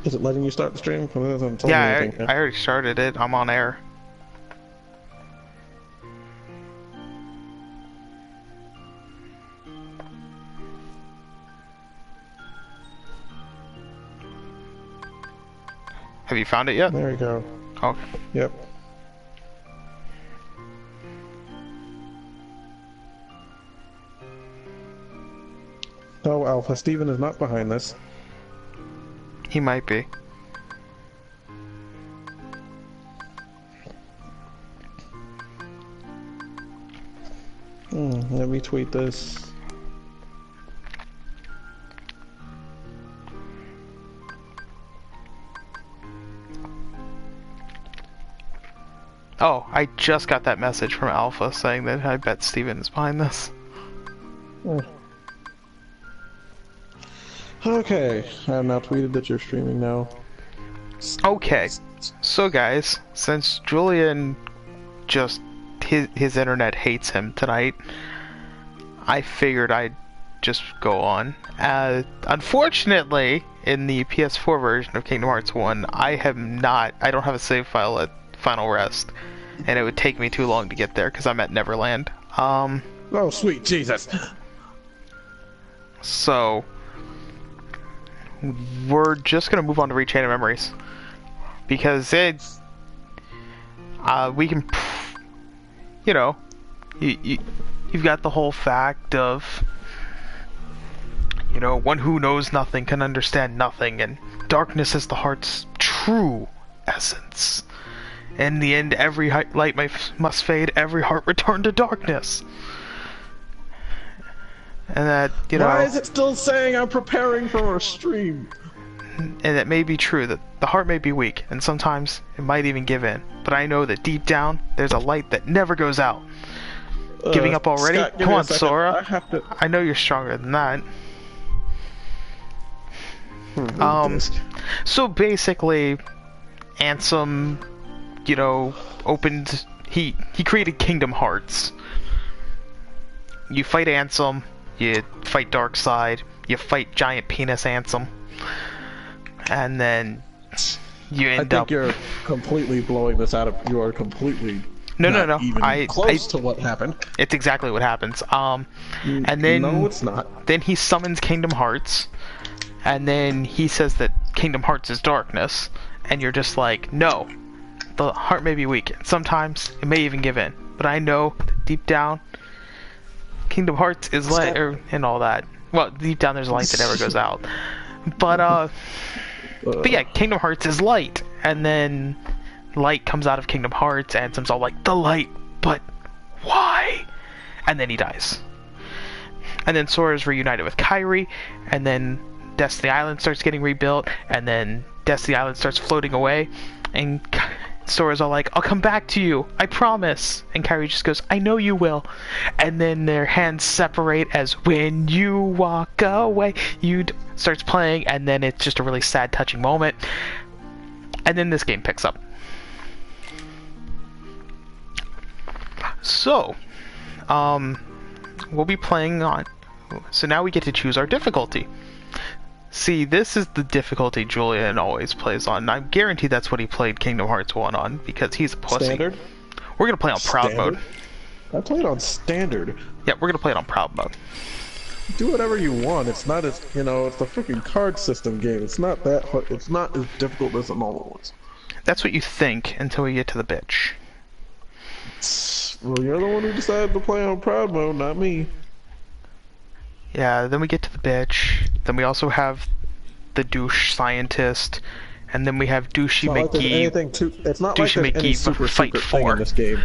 Is it letting you start the stream? It doesn't tell me Yeah, anything. I already started it. I'm on air. Have you found it yet? There we go. Okay. Yep. Oh, Alpha, Steven is not behind this. He might be. Let me tweet this. Oh, I just got that message from Alpha saying that I bet Steven is behind this. Okay, I have now tweeted that you're streaming now. Okay, so guys, since Julian just his internet hates him tonight, I figured I'd just go on. Unfortunately, in the PS4 version of Kingdom Hearts 1, I don't have a save file at Final Rest, and it would take me too long to get there because I'm at Neverland. Oh, sweet Jesus! So we're just gonna move on to Rechain of Memories because we can, you know, you've got the whole fact of, you know, one who knows nothing can understand nothing, and darkness is the heart's true essence. In the end, every light must fade, every heart return to darkness. And that, you know... Why is it still saying I'm preparing for a stream? And it may be true that the heart may be weak, and sometimes it might even give in. But I know that deep down, there's a light that never goes out. Giving up already? Scott, Come on, Sora. I have to... I know you're stronger than that. So basically, Ansem, you know, opened... He created Kingdom Hearts. You fight Ansem, you fight Darkseid, you fight Giant Penis Ansem, and then you end up... I think you're completely blowing this out of... You are completely... No. Even close to what happened. It's exactly what happens. And then... No, it's not. Then he summons Kingdom Hearts, and then he says that Kingdom Hearts is darkness, and you're just like, no. The heart may be weak, and sometimes it may even give in. But I know that deep down, Kingdom Hearts is light, and all that. Well, deep down there's a light that never goes out. But yeah, Kingdom Hearts is light, and then light comes out of Kingdom Hearts, and Ansem's all like, the light, but why? And then he dies. And then Sora's reunited with Kairi, and then Destiny Island starts getting rebuilt, and then Destiny Island starts floating away, and Sora's all like, I'll come back to you, I promise. And Kairi just goes, I know you will. And then their hands separate as when you walk away, starts playing, and then it's just a really sad, touching moment. And then this game picks up. So, we'll be playing on... So now we get to choose our difficulty. See, this is the difficulty Julian always plays on. I guarantee that's what he played Kingdom Hearts 1 on, because he's a pussy. Standard? We're gonna play on Proud Mode. I played on Standard. Yeah, we're gonna play it on Proud Mode. Do whatever you want. It's not as, you know, it's the freaking card system game. It's not that hard. It's not as difficult as the normal ones. That's what you think until we get to the bitch. Well, you're the one who decided to play on Proud Mode, not me. Yeah, then we get to the bitch. Then we also have the douche scientist, and then we have Douchey McGee. It's not like there's any super fight secret thing in this game.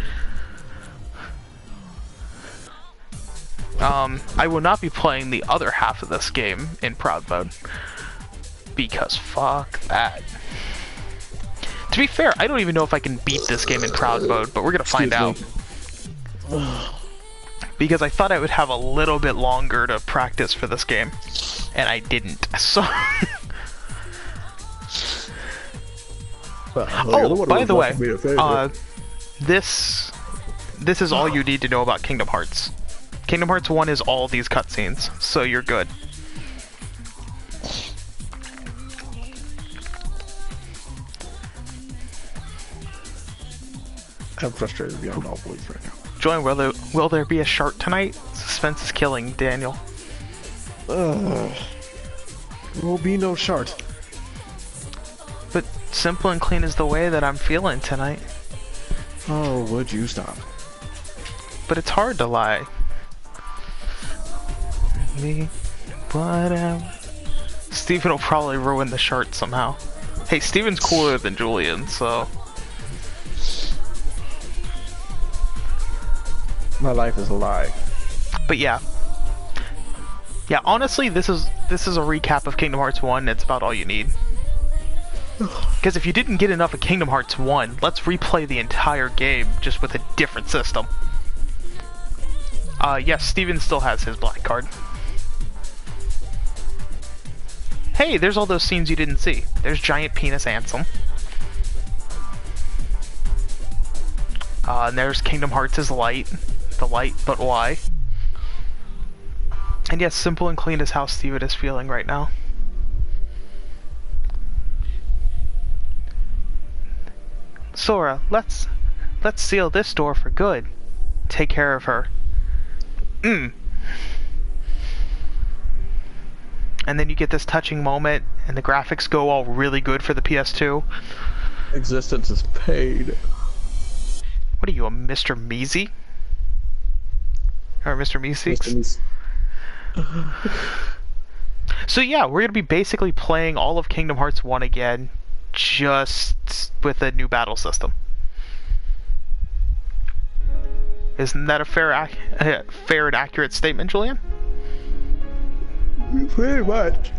I will not be playing the other half of this game in Proud Mode, because fuck that. To be fair, I don't even know if I can beat this game in Proud Mode, but we're gonna find out. Because I thought I would have a little bit longer to practice for this game, and I didn't. So. Oh, by the way, this is all you need to know about Kingdom Hearts. Kingdom Hearts 1 is all these cutscenes, so you're good. I'm frustrated beyond all belief right now. Julian, will there be a shark tonight? Suspense is killing Daniel. There will be no shart. But simple and clean is the way that I'm feeling tonight. Oh, would you stop? But it's hard to lie. Me, whatever. Steven will probably ruin the shart somehow. Hey, Steven's cooler than Julian, so... My life is a lie. But yeah. Yeah, honestly, this is a recap of Kingdom Hearts 1. It's about all you need. Because if you didn't get enough of Kingdom Hearts 1, let's replay the entire game just with a different system. Yes, Steven still has his black card. Hey, there's all those scenes you didn't see. There's Giant Penis Ansem. And there's Kingdom Hearts' Light. The light, but why? And yes, simple and clean is how Steven is feeling right now. Sora, let's seal this door for good. Take care of her. And then you get this touching moment, and the graphics go all really good for the PS2. Existence is paid. What are you, a Mr. Measy? Or Mr. Meeseeks? So yeah, we're gonna be basically playing all of Kingdom Hearts 1 again, just with a new battle system. Isn't that a fair and accurate statement, Julian? Pretty much.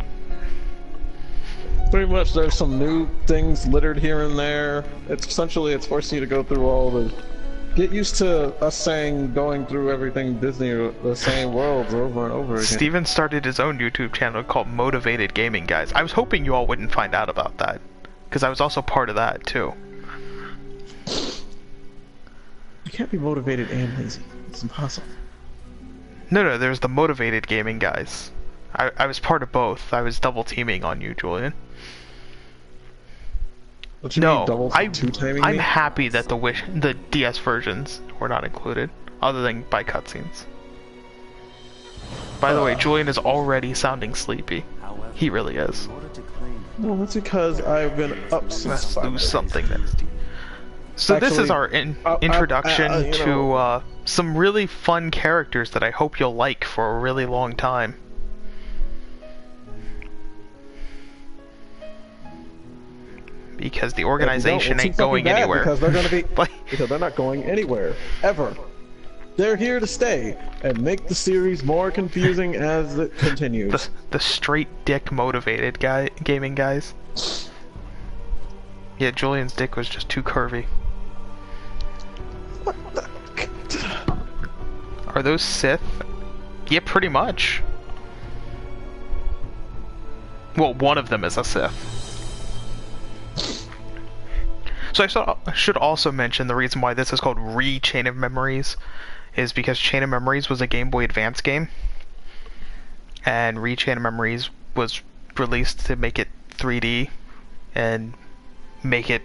Pretty much, there's some new things littered here and there. It's forcing you to go through all the... Get used to us going through everything Disney, the same worlds over and over again. Steven started his own YouTube channel called Motivated Gaming Guys. I was hoping you all wouldn't find out about that, because I was also part of that, too. You can't be motivated and lazy. It's impossible. No, there's the Motivated Gaming Guys. I was part of both. I was double teaming on you, Julian. No, I'm happy that the DS versions were not included, other than by cutscenes. By the way, Julian is already sounding sleepy. He really is. Well, that's because I've been up since Let's lose something then. So Actually, this is our introduction to some really fun characters that I hope you'll like for a really long time. Because the organization ain't going anywhere. Because they're gonna be because they're not going anywhere ever. They're here to stay and make the series more confusing as it continues. The straight dick motivated gaming guys. Yeah, Julian's dick was just too curvy. What the? Are those Sith? Yeah, pretty much. Well, one of them is a Sith. So I should also mention the reason why this is called Chain of Memories is because Chain of Memories was a Game Boy Advance game, and Chain of Memories was released to make it 3D and make it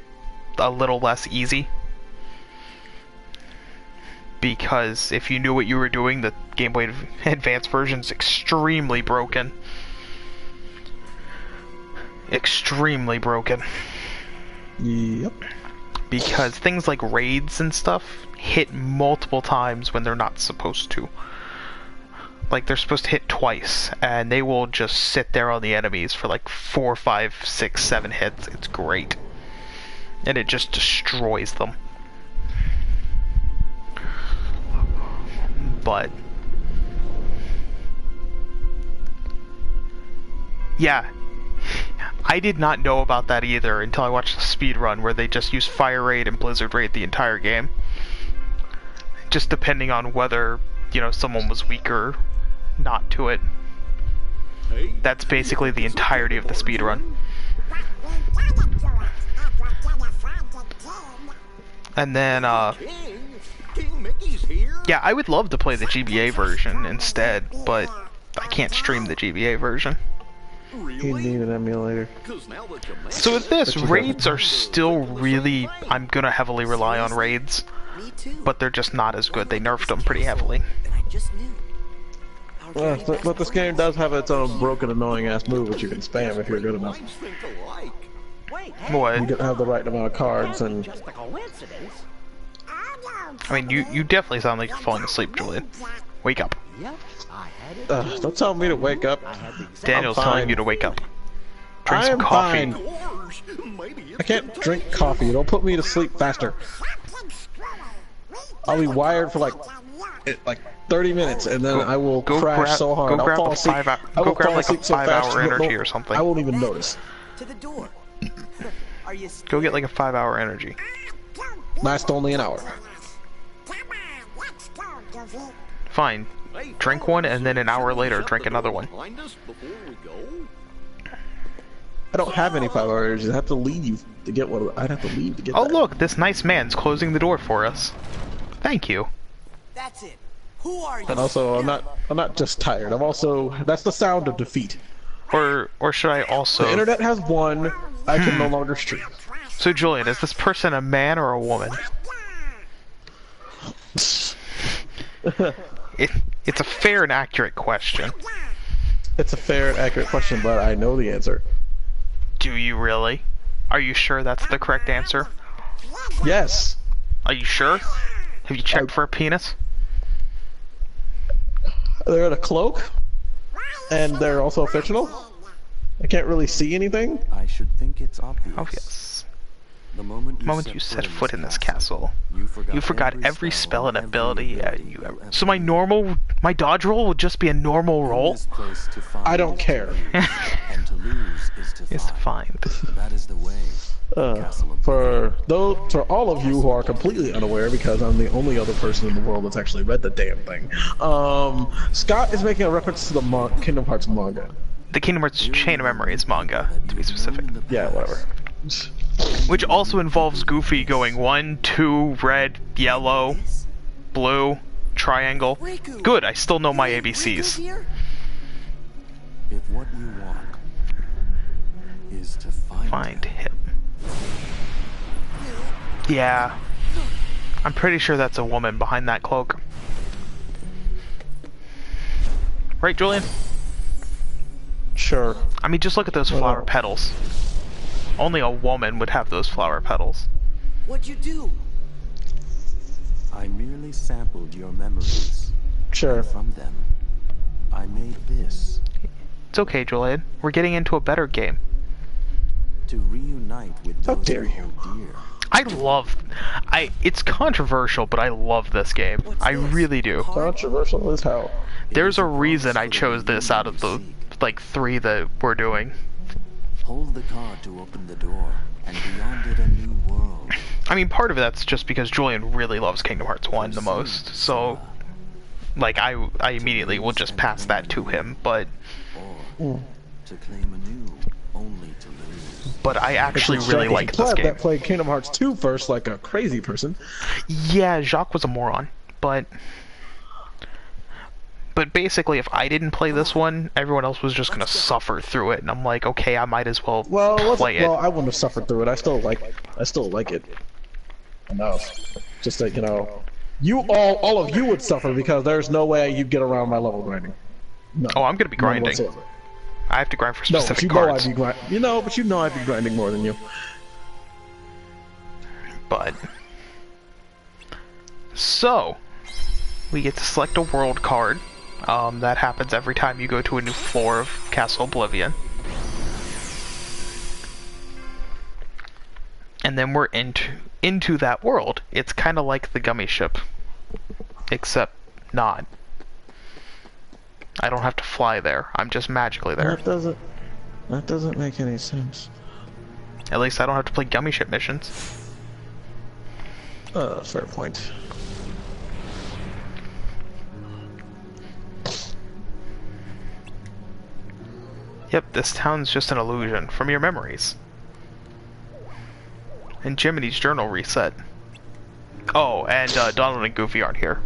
a little less easy. Because if you knew what you were doing, the Game Boy Advance version is extremely broken. Extremely broken. Yep. Because things like raids and stuff hit multiple times when they're not supposed to. Like, they're supposed to hit twice, and they will just sit there on the enemies for like 4, 5, 6, 7 hits. It's great. And it just destroys them. But yeah, I did not know about that either until I watched the speedrun where they just used Fire Raid and Blizzard Raid the entire game. Just depending on whether, you know, someone was weak or not to it. That's basically the entirety of the speedrun. And then, yeah, I would love to play the GBA version instead, but I can't stream the GBA version. You need an emulator. So with this, raids are still really... I'm gonna heavily rely on raids. Me too. but they're just not as good. They nerfed them pretty heavily. And I just knew. Our Well, very best but this game friends. does have its own broken, annoying-ass move which you can spam if you're good enough. Wait, hey, You What? can have the right amount of cards and... just a coincidence. I mean, you definitely sound like you're falling asleep, Julian. Wake up. Yep, I had it. Don't tell me to wake up. I had the exact Daniel's I'm telling fine. you to wake up. Drink I some am coffee. fine. I can't drink coffee. It'll put me to sleep faster. I'll be wired for like 30 minutes, and then I will crash so hard. I'll fall asleep. I will fall asleep so fast. 5-hour energy or something. I won't even notice. to the door. Are you Go get like a 5-hour energy. Last only an hour. Fine. Drink one, and then an hour later, drink another one. I don't have any 5-hour energies. I have to leave to get one. I'd have to leave to get Oh that. look, this nice man's closing the door for us. Thank you. That's it. Who are you? And also, I'm not just tired. I'm also, that's the sound of defeat. Or should I also... The internet has won. I can no longer stream. So Julian, is this person a man or a woman? It's a fair and accurate question. It's a fair and accurate question, but I know the answer. Do you really? Are you sure that's the correct answer? Yes. Are you sure? Have you checked for a penis? They're in a cloak, and they're also fictional. I can't really see anything. I should think it's obvious. Oh yes. The moment you set foot in this castle, you forgot every spell and ability you ever... So my dodge roll would just be a normal roll? I don't care. And to lose is to find. That is the way. For all of you who are completely unaware, because I'm the only other person in the world that's actually read the damn thing, Scott is making a reference to the Kingdom Hearts manga. The Kingdom Hearts Chain of Memories manga, to be specific. Yeah, whatever. Which also involves Goofy going 1, 2, red, yellow, blue, triangle. Good, I still know my ABCs. If what you want is to Find him. Yeah. I'm pretty sure that's a woman behind that cloak. Right, Julian? Sure. I mean, just look at those flower petals. Only a woman would have those flower petals. What'd you do? I merely sampled your memories. Sure. From them, I made this. It's okay, Julian. We're getting into a better game. To reunite with How those dare who you. hold dear. It's controversial, but I love this game. I really do. Controversial as hell. There's a reason I chose this out of the, like, 3 that we're doing. Hold the card to open the door, and beyond it a new world. I mean, part of that's just because Julian really loves Kingdom Hearts 1 the most, so... Like, I immediately will just pass that to him, but... Or to claim anew, only to lose. But I actually really like this game. That played Kingdom Hearts 2 first like a crazy person. Yeah, Jacques was a moron, but... But basically, if I didn't play this one, everyone else was just gonna suffer through it, and I'm like, okay, I might as well play it. Well, I wouldn't have suffered through it. I still like it enough. Just that, you know, all of you would suffer because there's no way you'd get around my level grinding. No. Oh, I'm gonna be grinding. Whatsoever. I have to grind for No, specific but cards. I'd be I'd be grinding more than you. But... So... We get to select a world card. That happens every time you go to a new floor of Castle Oblivion. And then we're into that world. It's kind of like the gummy ship. Except not. I don't have to fly there. I'm just magically there. That doesn't make any sense. At least I don't have to play gummy ship missions. Fair point. Yep, this town's just an illusion from your memories. And Jiminy's journal reset. Oh, and Donald and Goofy aren't here.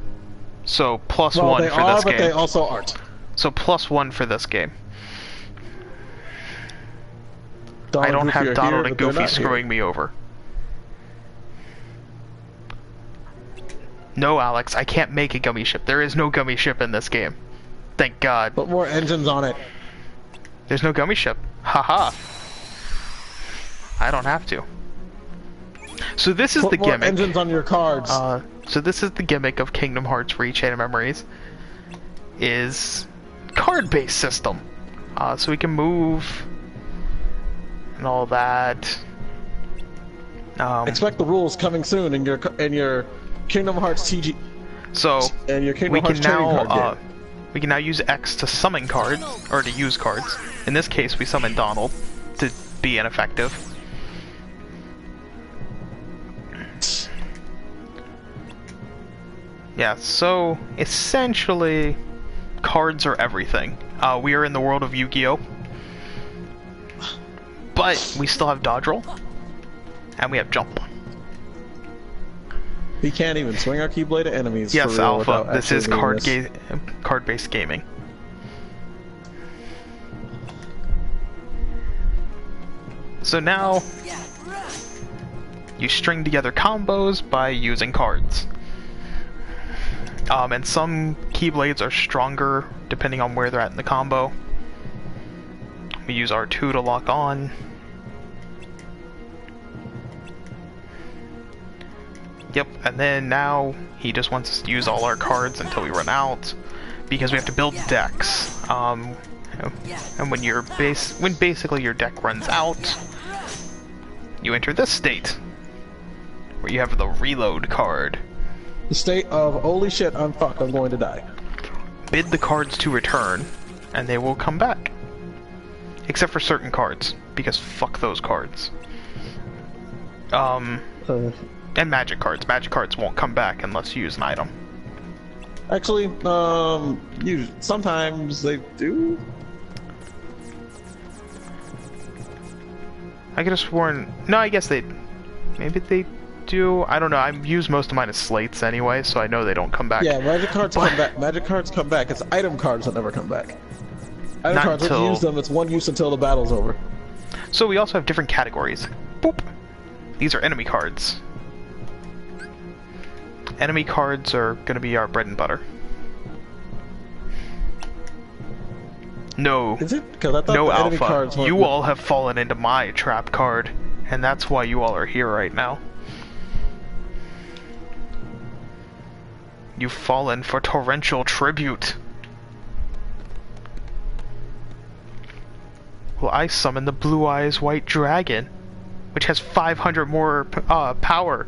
So +1 for this game. But they also aren't. So +1 for this game. Donald I don't and Goofy have are Donald here, and but they're Goofy not screwing me over. No, Alex, I can't make a gummy ship. There is no gummy ship in this game. Thank God. Put more engines on it. There's no gummy ship. Haha. I don't have to. So this is Put the more gimmick. engines on your cards. So this is the gimmick of Kingdom Hearts Rechain of Memories. Is card-based system. So we can move and all that. Expect the rules coming soon in your Kingdom Hearts TG. So And your Kingdom we Hearts can trading now card game. we can now use X to summon cards or to use cards. In this case, we summon Donald to be ineffective. Yeah, so essentially, cards are everything. We are in the world of Yu-Gi-Oh! But we still have dodge roll, and we have jump. We can't even swing our Keyblade at enemies. Yes, for real Alpha, without this is actually doing card-based gaming. So now, you string together combos by using cards. And some Keyblades are stronger depending on where they're at in the combo. We use R2 to lock on. Yep, and then now he just wants us to use all our cards until we run out, because we have to build decks. And when basically your deck runs out, you enter this state, where you have the reload card. The state of holy shit, I'm fucked, I'm going to die. Bid the cards to return, and they will come back. Except for certain cards, because fuck those cards. And magic cards. Magic cards won't come back unless you use an item. Actually, sometimes they do. I could have sworn... No, I guess they... Maybe they do. I don't know. I use most of mine as slates anyway, so I know they don't come back. Yeah, magic cards come back. Magic cards come back. It's item cards that never come back. Item Not cards, until... once you use them, it's one use until the battle's over. So we also have different categories. Boop. These are enemy cards. Enemy cards are gonna be our bread and butter. No. Is it? Because I thought No, the enemy Alpha. cards weren't- You all have fallen into my trap card, and that's why you all are here right now. You've fallen for torrential tribute. Well, I summon the Blue Eyes White Dragon, which has 500 more power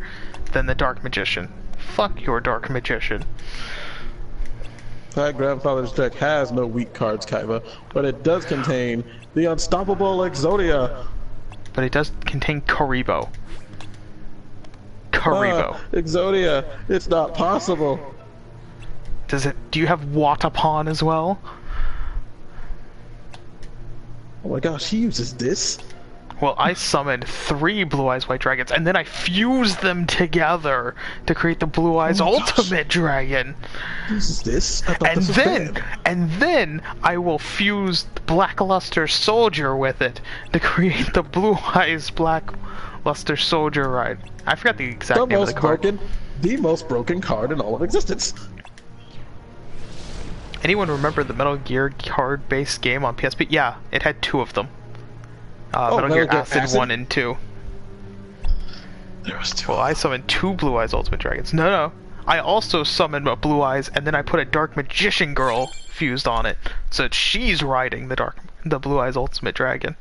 than the Dark Magician. Fuck your Dark Magician. My grandfather's deck has no weak cards, Kaiba, but it does contain the unstoppable Exodia. But it does contain Karibo. Karibo. Exodia, it's not possible. Does it? Do you have Watapon as well? Oh my gosh, he uses this? Well, I summoned 3 Blue Eyes White Dragons, and then I fused them together to create the Blue Eyes Ultimate Dragon. He uses this? I thought this was bad. And then I will fuse Blackluster Soldier with it to create the Blue Eyes Blackluster Soldier ride. I forgot the exact name of the card. The most broken card in all of existence. Anyone remember the Metal Gear card-based game on PSP? Yeah, it had 2 of them. Metal Gear Acid 1 and 2. There was 2. Well, I summoned 2 Blue Eyes Ultimate Dragons. No. I also summoned a Blue Eyes, and then I put a Dark Magician Girl fused on it, so that she's riding the Blue Eyes Ultimate Dragon.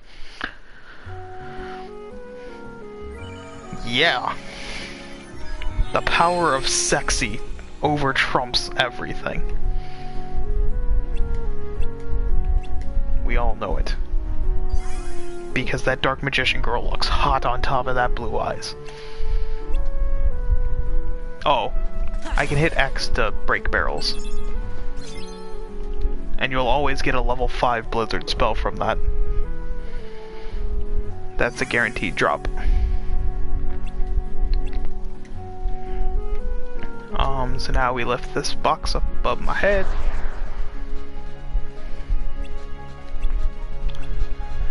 Yeah. The power of sexy over trumps everything. We all know it. Because that Dark Magician Girl looks hot on top of that Blue Eyes. Oh, I can hit X to break barrels. And you'll always get a level 5 Blizzard spell from that. That's a guaranteed drop. So now we lift this box up above my head.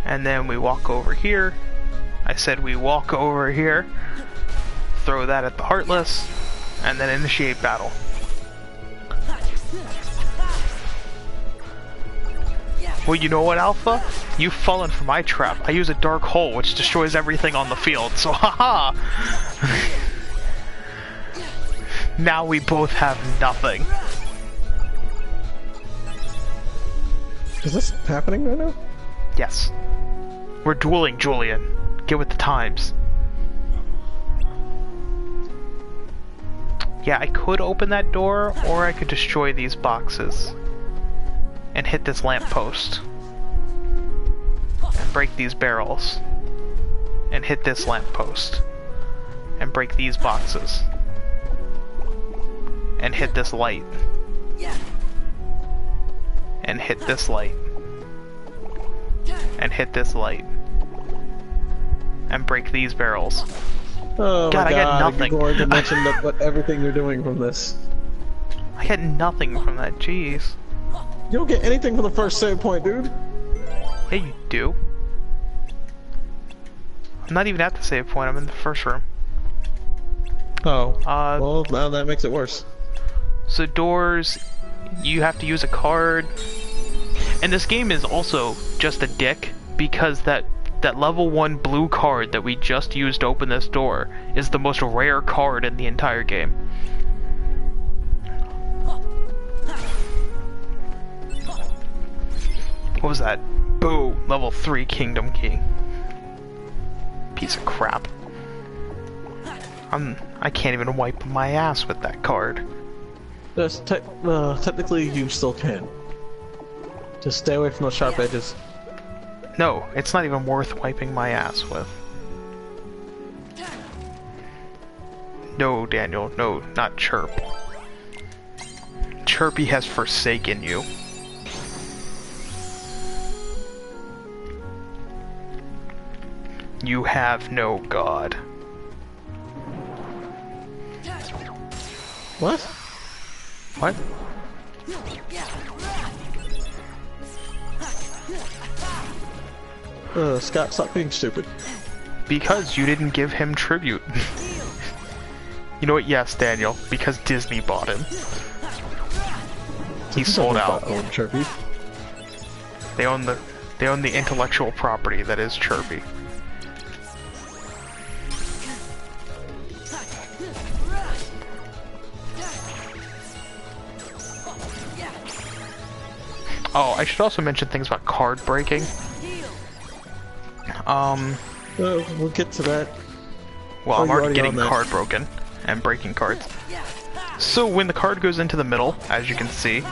And then we walk over here. I said we walk over here. Throw that at the Heartless. and then initiate battle. Well, you know what, Alpha? You've fallen for my trap. I use a dark hole, which destroys everything on the field, so haha! Now we both have nothing. Is this happening right now? Yes. We're dueling, Julian. Get with the times. Yeah, I could open that door, or I could destroy these boxes. And hit this lamppost. And break these barrels. And hit this lamppost. And break these boxes. And hit this light. And hit this light. And hit this light. And break these barrels. Oh God, my I got nothing. You're going to mention what everything you're doing from this. I get nothing from that, jeez. You don't get anything from the first save point, dude. Yeah, you do. I'm not even at the save point, I'm in the first room. Oh. Well, now that makes it worse. So doors, you have to use a card. And this game is also just a dick, because that level 1 blue card that we just used to open this door is the most rare card in the entire game. What was that? Boo! Level 3 Kingdom Key. Piece of crap. I can't even wipe my ass with that card. Yes, technically you still can. Just stay away from those sharp edges. No, it's not even worth wiping my ass with. No, Daniel, no, not Chirp. Chirpy has forsaken you. You have no god. What? What? Scott, stop being stupid. Because you didn't give him tribute. You know what? Yes, Daniel. Because Disney bought him. He sold out. Chirpy. They own the intellectual property that is Chirpy. Oh, I should also mention things about card breaking. We'll get to that. Well, I'm already getting on card broken and breaking cards. So when the card goes into the middle, as you can see,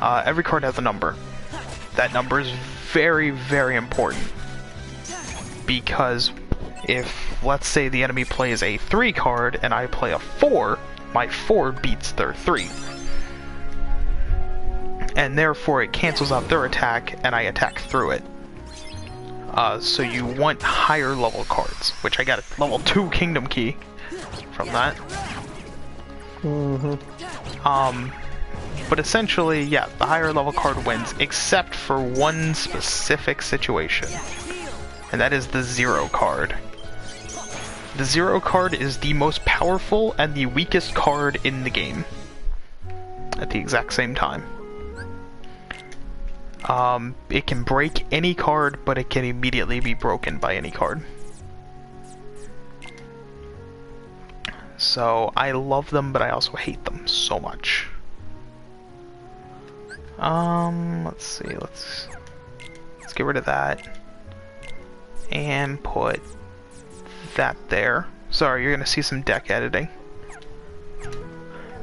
every card has a number. That number is very, very important. Because if, let's say, the enemy plays a 3 card and I play a 4, my 4 beats their 3. And therefore it cancels out their attack and I attack through it. So you want higher level cards, which I got a level 2 Kingdom Key from that. But essentially, yeah, the higher level card wins, except for one specific situation. And that is the 0 card. The 0 card is the most powerful and the weakest card in the game. At the exact same time. It can break any card, but it can immediately be broken by any card. So, I love them, but I also hate them so much. Let's see, let's get rid of that. And put that there. Sorry, you're gonna see some deck editing.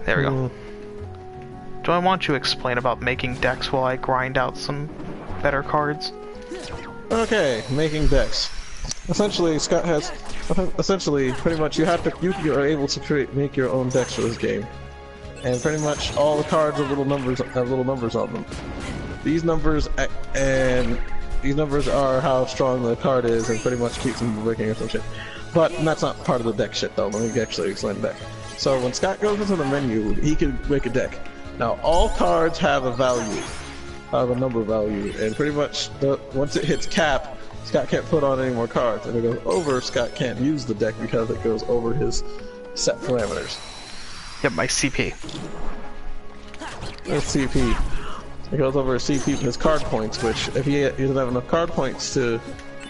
There we go. Do I want you to explain about making decks while I grind out some better cards? Okay, making decks. Essentially, Scott has... Essentially, pretty much, you are able to make your own decks for this game. And pretty much all the cards have little numbers on them. These numbers are how strong the card is, and pretty much keeps them from breaking or some shit. But that's not part of the deck shit, though. Let me actually explain the deck. So when Scott goes into the menu, he can make a deck. Now, all cards have a value, have a number value, and pretty much once it hits cap, Scott can't put on any more cards. And if it goes over, Scott can't use the deck because it goes over his set parameters. Yep, my CP. That's CP. It goes over his CP, his card points, which if he doesn't have enough card points to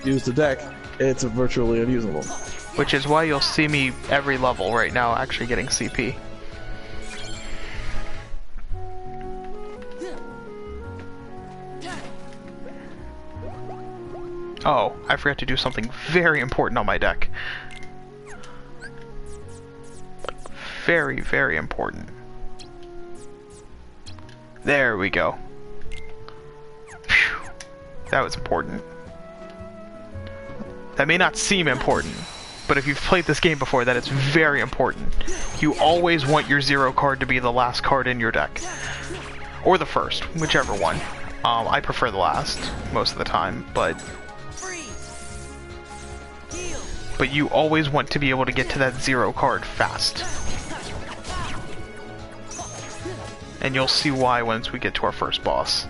use the deck, it's virtually unusable. Which is why you'll see me every level right now actually getting CP. Oh, I forgot to do something very important on my deck. Very, very important. There we go. Phew. That was important. That may not seem important, but if you've played this game before, that is very important. You always want your 0 card to be the last card in your deck. Or the first, whichever one. I prefer the last most of the time, but you always want to be able to get to that 0 card fast. And you'll see why once we get to our first boss.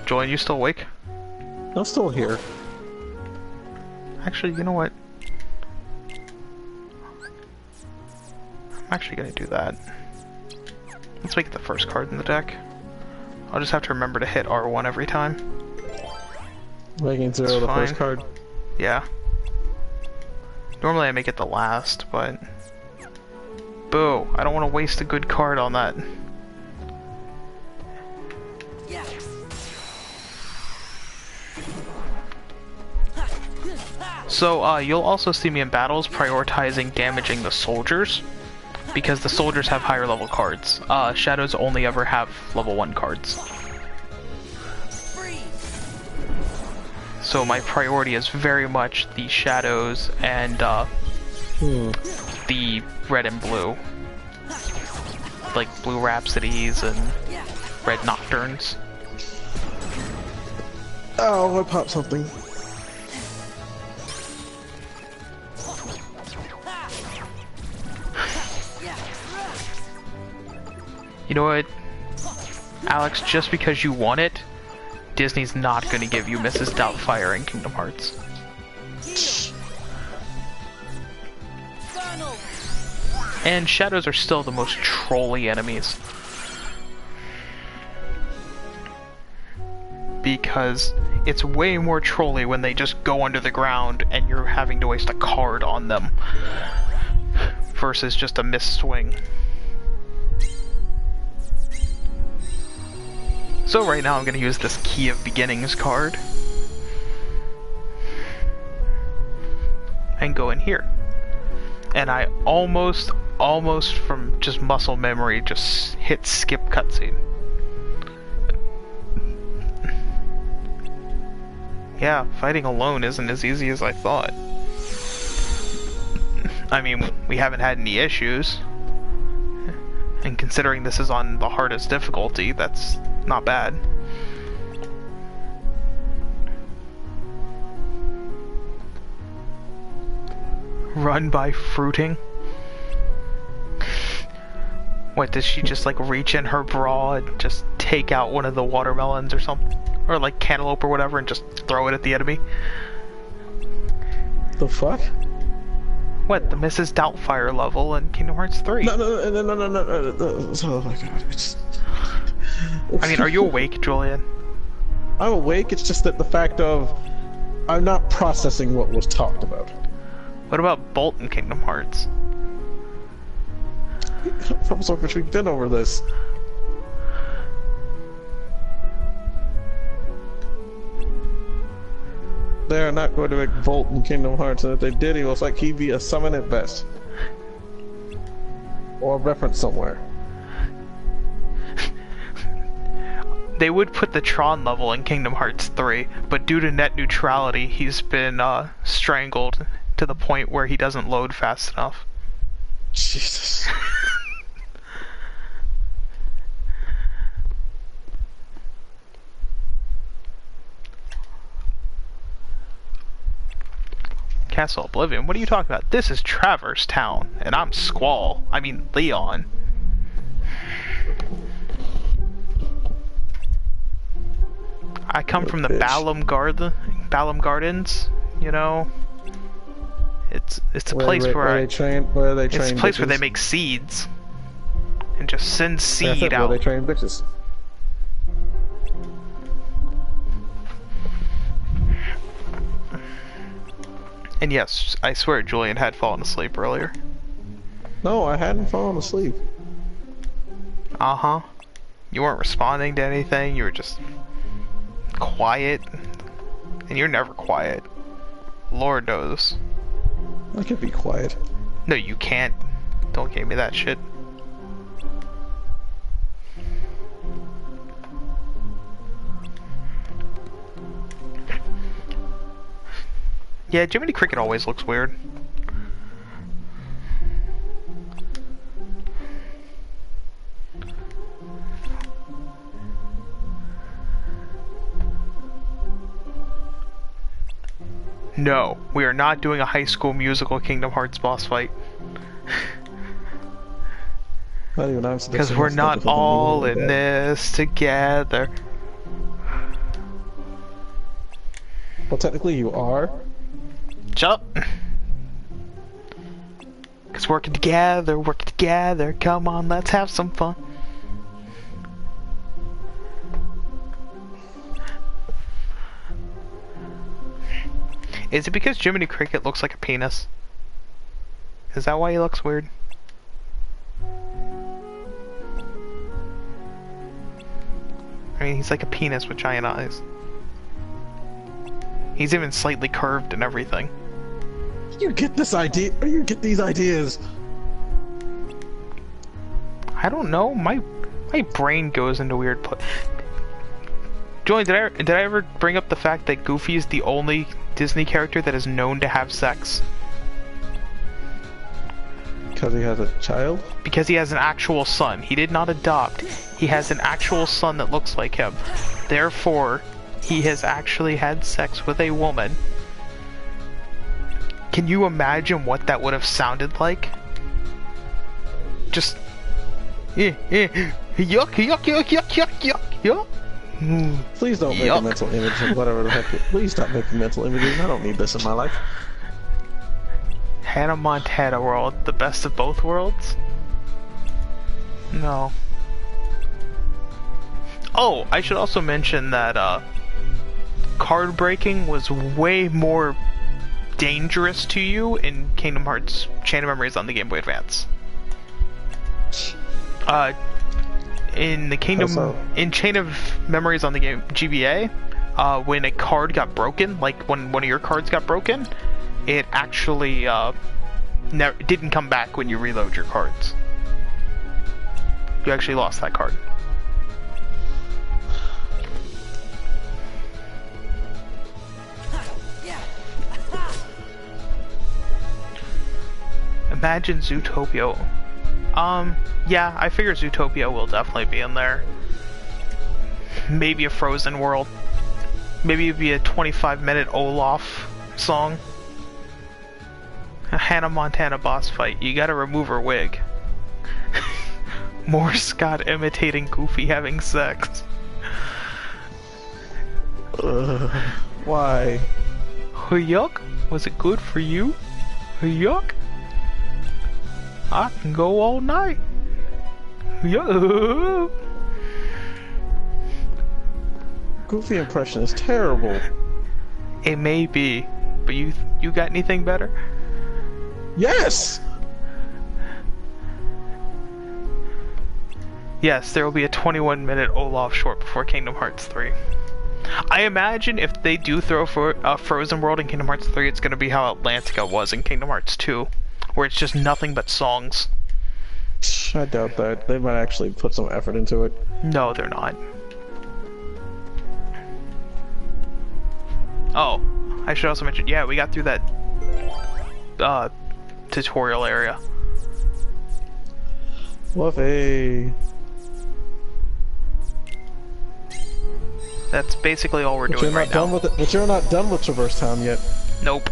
Julian, you still awake? I'm still here. Actually, you know what? I'm actually gonna do that. Let's make it the first card in the deck. I'll just have to remember to hit R1 every time. Making 0 the first card. Yeah. Normally I make it the last, but... Boo! I don't want to waste a good card on that. So, you'll also see me in battles prioritizing damaging the soldiers, because the soldiers have higher level cards. Shadows only ever have level 1 cards. So my priority is very much the shadows and the red and blue. Like blue Rhapsodies and red Nocturnes. Oh, I popped something. You know what, Alex, just because you want it, Disney's not going to give you Mrs. Doubtfire in Kingdom Hearts. And shadows are still the most trolly enemies. Because it's way more trolly when they just go under the ground and you're having to waste a card on them. Versus just a missed swing. So right now I'm going to use this Key of Beginnings card. And go in here. And I almost from just muscle memory just hit skip cutscene. Yeah, fighting alone isn't as easy as I thought. I mean, we haven't had any issues. And considering this is on the hardest difficulty, that's not bad. Run by fruiting? What, does she just like reach in her bra and just take out one of the watermelons or something? Or like cantaloupe or whatever and just throw it at the enemy? The fuck? What, the Mrs. Doubtfire level in Kingdom Hearts 3? No. Oh my god, it's... I mean, are you awake, Julian? I'm awake, it's just that the fact of... I'm not processing what was talked about. What about Bolt in Kingdom Hearts? I'm so much we've been over this. They're not going to make Volt in Kingdom Hearts, and if they did, he looks like he'd be a summon at best. Or a reference somewhere. They would put the Tron level in Kingdom Hearts 3, but due to net neutrality, he's been strangled to the point where he doesn't load fast enough. Jesus. Castle Oblivion? What are you talking about? This is Traverse Town, and I'm Squall. I mean, Leon. I come from the Balam Gardens, you know? It's a place where they train. Where they train. it's a place where bitches. they make seeds and just send That's seed it, out. where they train bitches. And yes, I swear Julian had fallen asleep earlier. No, I hadn't fallen asleep. Uh-huh. You weren't responding to anything, you were just quiet. And you're never quiet. Lord knows. I can be quiet. No, you can't. Don't give me that shit. Yeah, Jiminy Cricket always looks weird. No, we are not doing a High School Musical Kingdom Hearts boss fight. Because we're not all in this together. Well, technically you are. Shut up. Because working together, come on, let's have some fun. Is it because Jiminy Cricket looks like a penis? Is that why he looks weird? I mean, he's like a penis with giant eyes. He's even slightly curved and everything. You get this idea, or you get these ideas. I don't know. My brain goes into weird Joey, did I ever bring up the fact that Goofy is the only Disney character that is known to have sex? Because he has a child? Because he has an actual son. He did not adopt. He has an actual son that looks like him. Therefore, he has actually had sex with a woman. Can you imagine what that would have sounded like? Just... yuck, yuck, yuck, yuck, yuck, yuck, yuck. Please don't make a mental image of whatever the heck. Please stop making mental images. I don't need this in my life. Hannah Montana world, the best of both worlds? No. Oh, I should also mention that card breaking was way more dangerous to you in Kingdom Hearts Chain of Memories on the Game Boy Advance. In the in Chain of Memories on the game GBA, when a card got broken, like when one of your cards got broken, it actually didn't come back when you reload your cards. You actually lost that card. Imagine Zootopia. Yeah, I figure Zootopia will definitely be in there. Maybe a Frozen World. Maybe it'd be a 25-minute Olaf song. A Hannah Montana boss fight. You gotta remove her wig. More Scott imitating Goofy having sex. Why? Yuck? Was it good for you? Yuck? I can go all night. Yuck. Goofy impression is terrible. It may be, but you got anything better? Yes! Yes, there will be a 21-minute Olaf short before Kingdom Hearts 3. I imagine if they do throw for Frozen World in Kingdom Hearts 3, it's going to be how Atlantica was in Kingdom Hearts 2, where it's just nothing but songs. I doubt that. They might actually put some effort into it. No, they're not. Oh, I should also mention, yeah, we got through that tutorial area. Fluffy. That's basically all we're doing right now. But you're not done with Traverse Town yet. Nope.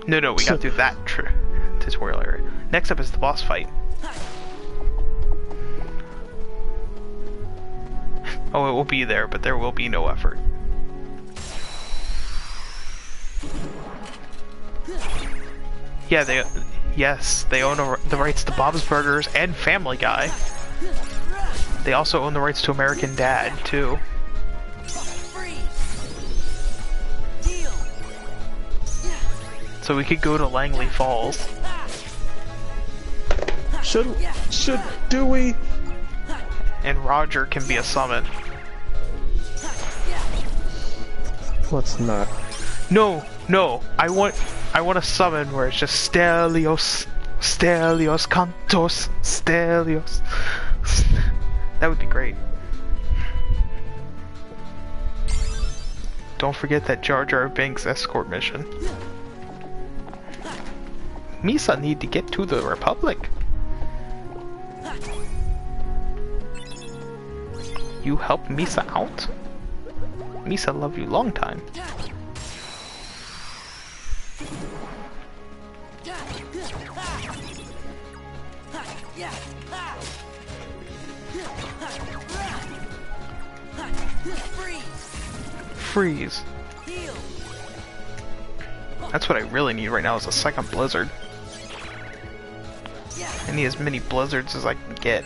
No, we got through that tutorial area. Next up is the boss fight. Oh, it will be there, but there will be no effort. Yeah, they own the rights to Bob's Burgers and Family Guy. They also own the rights to American Dad, too. So we could go to Langley Falls. Do we? And Roger can be a summon. Let's not. No, I want a summon where it's just Stelios, Cantos, Stelios. That would be great. Don't forget that Jar Jar Binks escort mission. Misa need to get to the Republic. You help Misa out? Misa love you long time. Freeze. That's what I really need right now is a second blizzard. I need as many blizzards as I can get.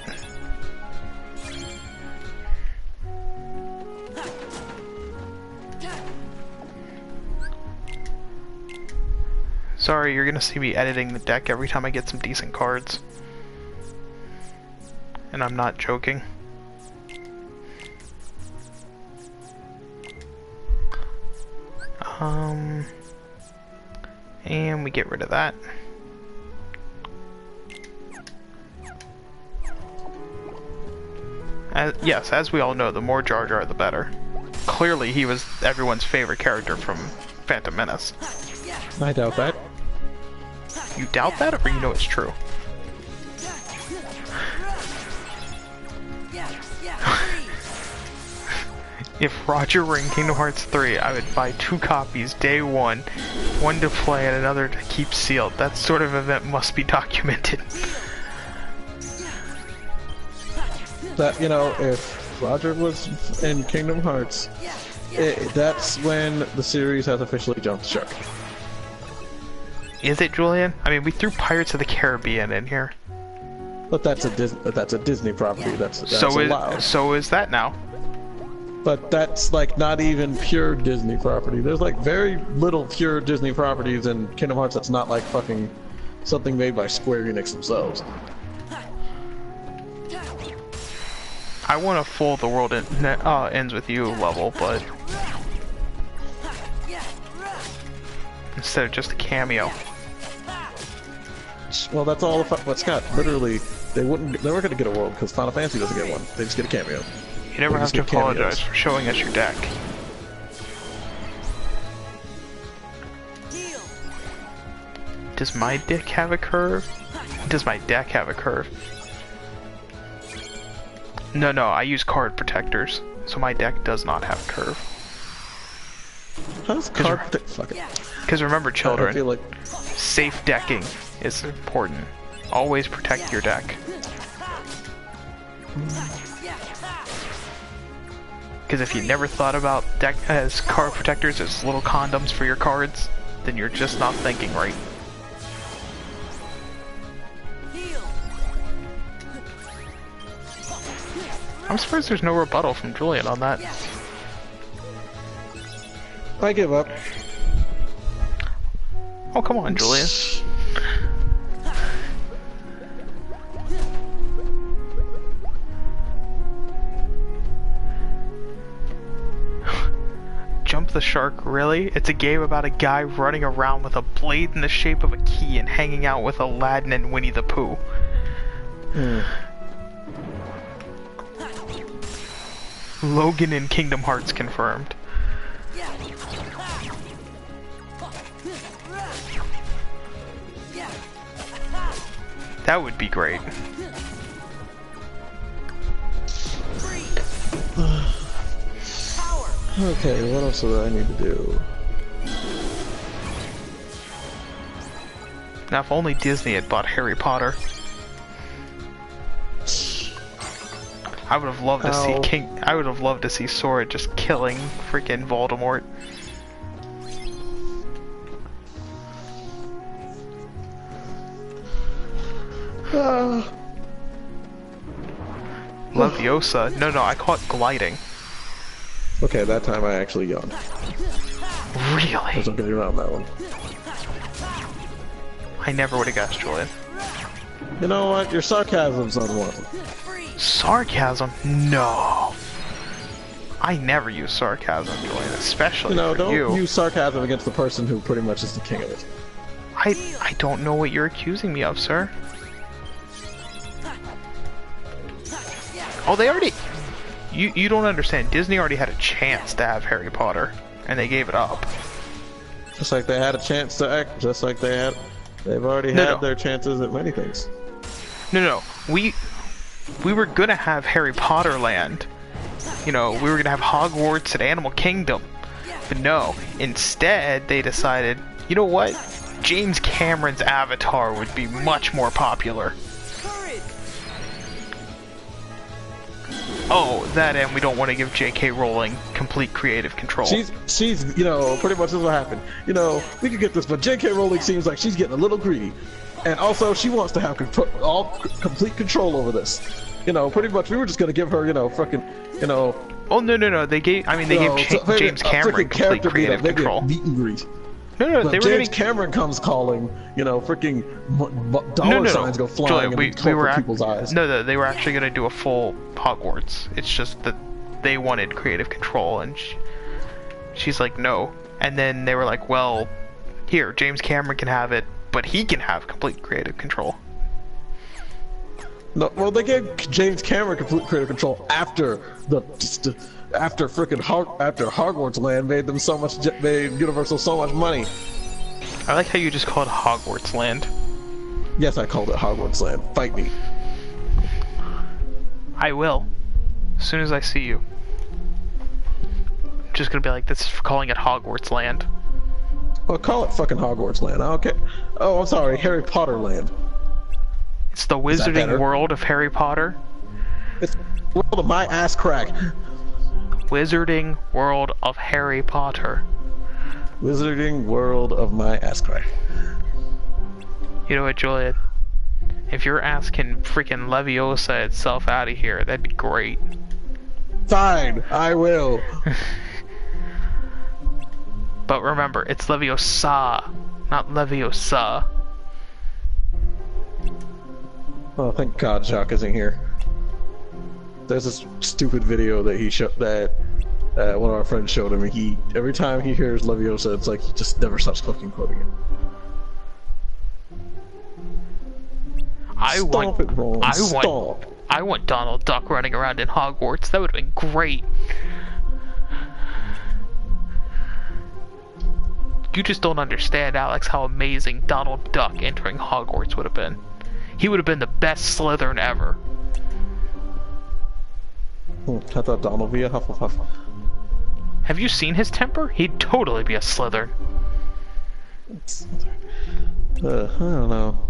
Sorry, you're gonna see me editing the deck every time I get some decent cards. And I'm not joking. And we get rid of that. Yes, as we all know, the more Jar Jar, the better. Clearly, he was everyone's favorite character from Phantom Menace. I doubt that. You doubt that, or you know it's true? If Roger were in Kingdom Hearts 3, I would buy 2 copies day one to play and another to keep sealed. That sort of event must be documented. That, you know, if Roger was in Kingdom Hearts, that's when the series has officially jumped the shark. Is it, Julian? I mean, we threw Pirates of the Caribbean in here. But that's a Disney property. That's allowed. So is that now? But that's like not even pure Disney property. There's like very little pure Disney properties in Kingdom Hearts that's not like fucking something made by Square Enix themselves. I want a full The World Ends With You level, but instead of just a cameo. Well, that's all. But Scott, literally, they weren't gonna get a world because Final Fantasy doesn't get one. They just get a cameo. You never have to apologize for showing us your deck. Does my deck have a curve? Does my deck have a curve? No, I use card protectors, so my deck does not have a curve. How does card protect? Fuck it. Because remember, children, I feel like safe decking is important. Always protect your deck. Because if you never thought about deck as card protectors as little condoms for your cards, then you're just not thinking right. I'm surprised there's no rebuttal from Julian on that. I give up. Oh, come on, Julian. Jump the Shark, really? It's a game about a guy running around with a blade in the shape of a key and hanging out with Aladdin and Winnie the Pooh. Logan in Kingdom Hearts confirmed. That would be great. Okay, what else do I need to do? Now, if only Disney had bought Harry Potter. I would have loved to see I would have loved to see Sora just killing freaking Voldemort. Leviosa? No, I call it gliding. Okay, that time I actually yawned. Really? There's no getting around that one. I never would have guessed, Julian. You know what? Your sarcasm's unwanted. Sarcasm? No. I never use sarcasm, Julian, especially for don't you. use sarcasm against the person who pretty much is the king of it. I don't know what you're accusing me of, sir. Oh, they already... You don't understand. Disney already had a chance to have Harry Potter, and they gave it up. Just like they had a chance to act, just like they've already had their chances at many things. No. We were gonna have Harry Potter Land. You know, we were gonna have Hogwarts and Animal Kingdom. But no, instead they decided, you know what? James Cameron's Avatar would be much more popular. Oh, that and we don't want to give J.K. Rowling complete creative control. She's, pretty much this is what happened. We could get this, but J.K. Rowling seems like she's getting a little greedy. And also, she wants to have complete control over this. Pretty much we were just gonna give her, Oh, no. They gave James Cameron complete creative control. Meet and greet. No, but they were James Cameron comes calling, freaking dollar signs go flying Julia, in people's eyes. No, they were actually going to do a full Hogwarts. It's just that they wanted creative control, and she's like, no. And then they were like, well, here, James Cameron can have it, but he can have complete creative control. No, well, they gave James Cameron complete creative control after after Hogwarts Land made Universal so much money. I like how you just called it Hogwarts Land. Yes, I called it Hogwarts Land. Fight me. I will. As soon as I see you. I'm just gonna be like, this is calling it Hogwarts Land. Well, call it fucking Hogwarts Land. Okay. Oh, I'm sorry, Harry Potter Land. It's the wizarding world of Harry Potter. It's the world of my ass crack. Wizarding world of Harry Potter. Wizarding world of my ass crack. You know what, Julian? If you're asking freaking Leviosa itself out of here, that'd be great. Fine, I will. But remember, it's Leviosa, not Leviosa. Oh, thank God Jacques isn't here. There's this stupid video that one of our friends showed him, and every time he hears Leviosa, it's like he just never stops fucking quoting it. I want Donald Duck running around in Hogwarts. That would have been great. You just don't understand, Alex, how amazing Donald Duck entering Hogwarts would have been. He would have been the best Slytherin ever. I thought Donald would be a Hufflepuff. Have you seen his temper? He'd totally be a Slytherin. I don't know.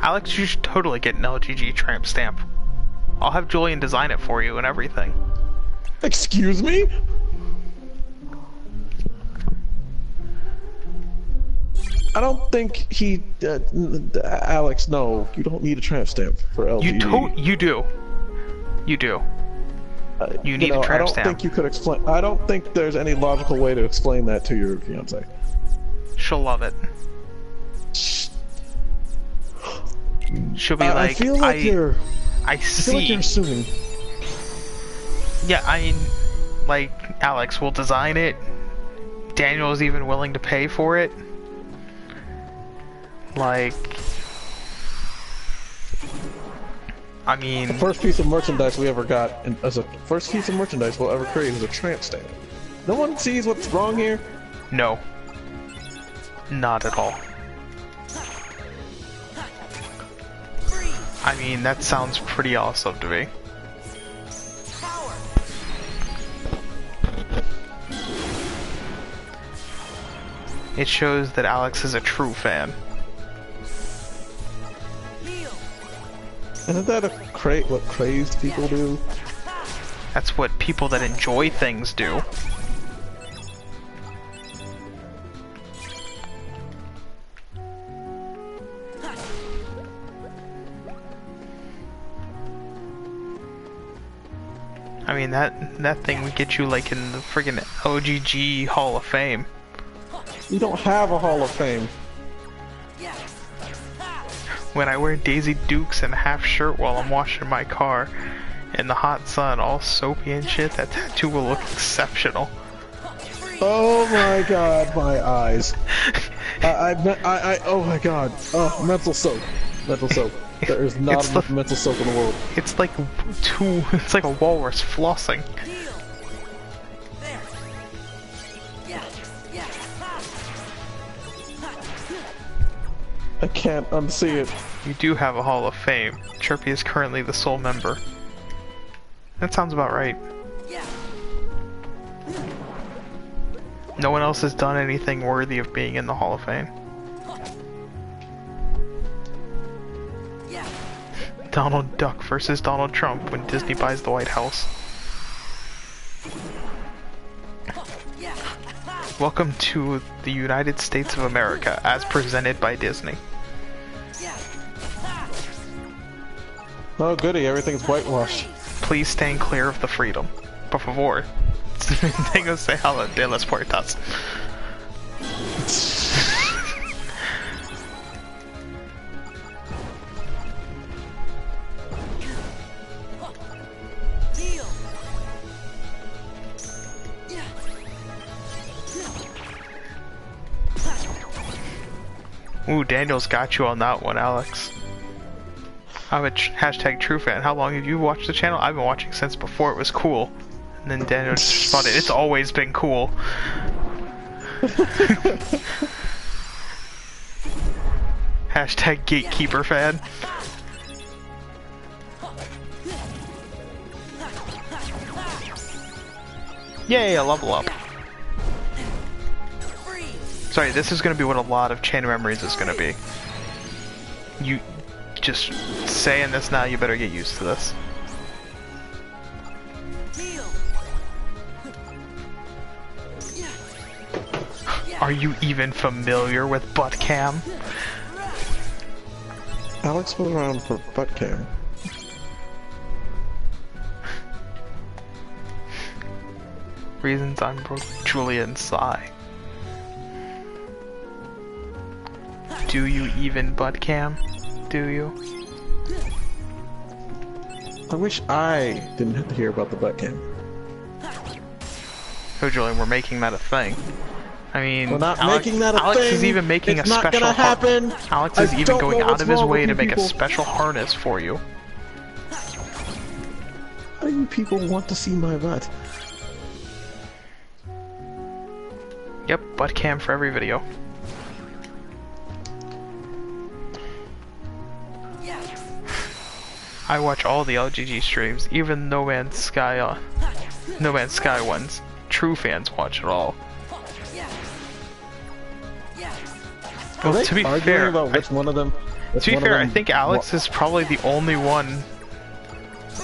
Alex, you should totally get an LGG tramp stamp. I'll have Julian design it for you and everything. Excuse me? I don't think Alex, no, you don't need a tramp stamp for LGG. You do. You do. You need a tramp stamp. I don't think you could explain. I don't think there's any logical way to explain that to your fiance. She'll love it. She'll be like, I feel like you're assuming. Yeah, I mean, like, Alex will design it. Daniel's even willing to pay for it. Like, I mean, the first piece of merchandise we ever got, first piece of merchandise we'll ever create is a tramp stamp. No one sees what's wrong here? No. Not at all. I mean, that sounds pretty awesome to me. It shows that Alex is a true fan. Isn't that what crazed people do? That's what people that enjoy things do. I mean, that thing would get you like in the friggin' OGG Hall of Fame. You don't have a Hall of Fame. When I wear Daisy Dukes and a half shirt while I'm washing my car in the hot sun, all soapy and shit, that tattoo will look exceptional. Oh my god, my eyes. Oh my god. Oh, mental soap. Mental soap. There is not enough mental soap in the world. It's like it's like a walrus flossing. I can't unsee it. You do have a Hall of Fame. Chirpy is currently the sole member. That sounds about right. No one else has done anything worthy of being in the Hall of Fame. Donald Duck versus Donald Trump when Disney buys the White House. Welcome to the United States of America, as presented by Disney. Oh goody, everything's whitewashed. Please stand clear of the freedom. Por favor. Tengo se jala de las puertas. Ooh, Daniel's got you on that one, Alex. I'm a hashtag true fan. How long have you watched the channel? I've been watching since before it was cool. And then Daniel just responded, it's always been cool. Hashtag gatekeeper fan. Yay, a level up. Sorry, this is gonna be what a lot of Chain of Memories is gonna be. You just saying this now, you better get used to this. Are you even familiar with butt cam? Alex was around for butt cam. Reasons I'm broke, Julia and Sigh. Do you even butt cam? Do you? I wish I didn't have to hear about the butt cam. Oh, Julian, we're making that a thing. I mean, we're not Alex, making that a Alex thing. is even making it's a not special gonna happen. Alex is I even don't going know out what's of his wrong way with to you make people. a special harness for you. How do you people want to see my butt? Yep, butt cam for every video. I watch all the LGG streams, even No Man's Sky ones. True fans watch it all. Are they to be arguing fair, about which one of them? To be fair, I think Alex is probably the only one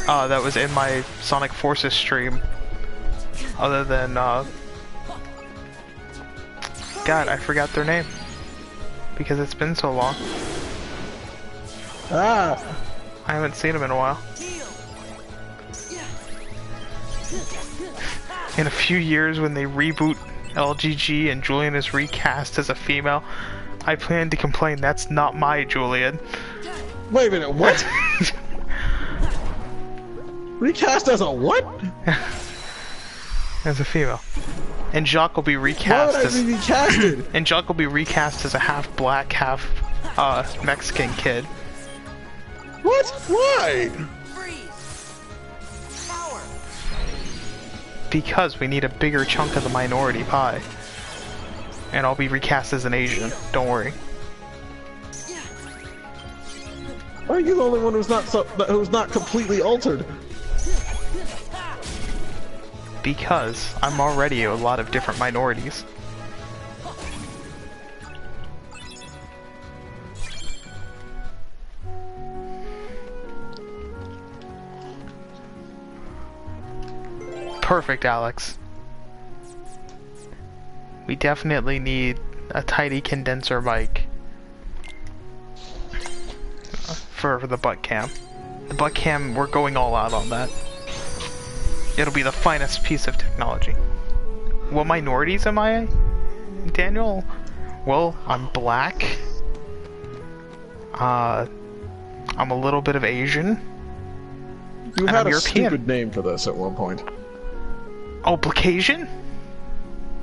that was in my Sonic Forces stream, other than God, I forgot their name because it's been so long. Ah. I haven't seen him in a while. In a few years, when they reboot LGG and Julian is recast as a female, I plan to complain that's not my Julian. Wait a minute, what? Recast as a what? As a female. And Jacques will be recast Why would I be recasted? And Jacques will be recast as a half black, half Mexican kid. What? Why? Because we need a bigger chunk of the minority pie. And I'll be recast as an Asian, don't worry. Are you the only one who's not completely altered? Because I'm already a lot of different minorities. Perfect, Alex. We definitely need a tiny condenser mic for the butt cam. The butt cam, we're going all out on that. It'll be the finest piece of technology. What minorities am I, Daniel? Well, I'm black. I'm a little bit of Asian. You and had I'm a European. stupid name for this at one point. Oh, Blacasian?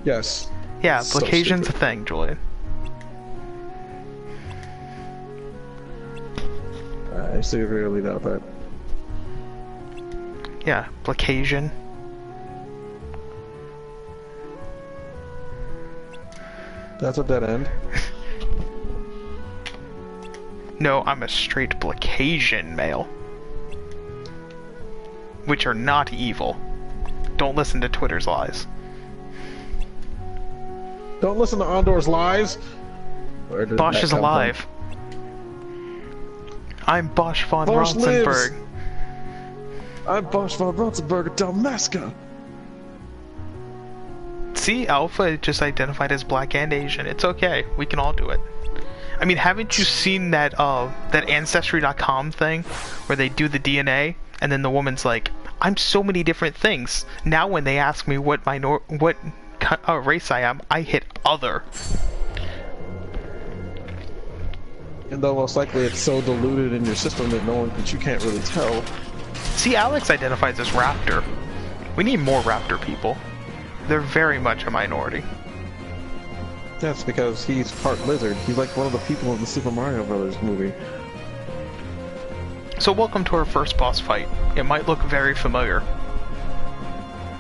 Yes. Yeah, So Blacasian's a stupid. thing, Julian. I severely doubt that. Yeah, Blacasian. That's a dead end. No, I'm a straight Blacasian male. Which are not evil. Don't listen to Twitter's lies. Don't listen to Ondor's lies. Where did Bosch that is come from? alive. I'm Bosch von Bosch lives. Ronsenberg. I'm Bosch von Ronsenberg of Dalmasca. See, Alpha just identified as black and Asian. It's okay. We can all do it. I mean, haven't you seen that that Ancestry.com thing where they do the DNA and then the woman's like, I'm so many different things. Now when they ask me what race I am, I hit other. And though most likely it's so diluted in your system that you can't really tell. See, Alex identifies as Raptor. We need more Raptor people. They're very much a minority. That's because he's part lizard. He's like one of the people in the Super Mario Brothers movie. So welcome to our first boss fight. It might look very familiar,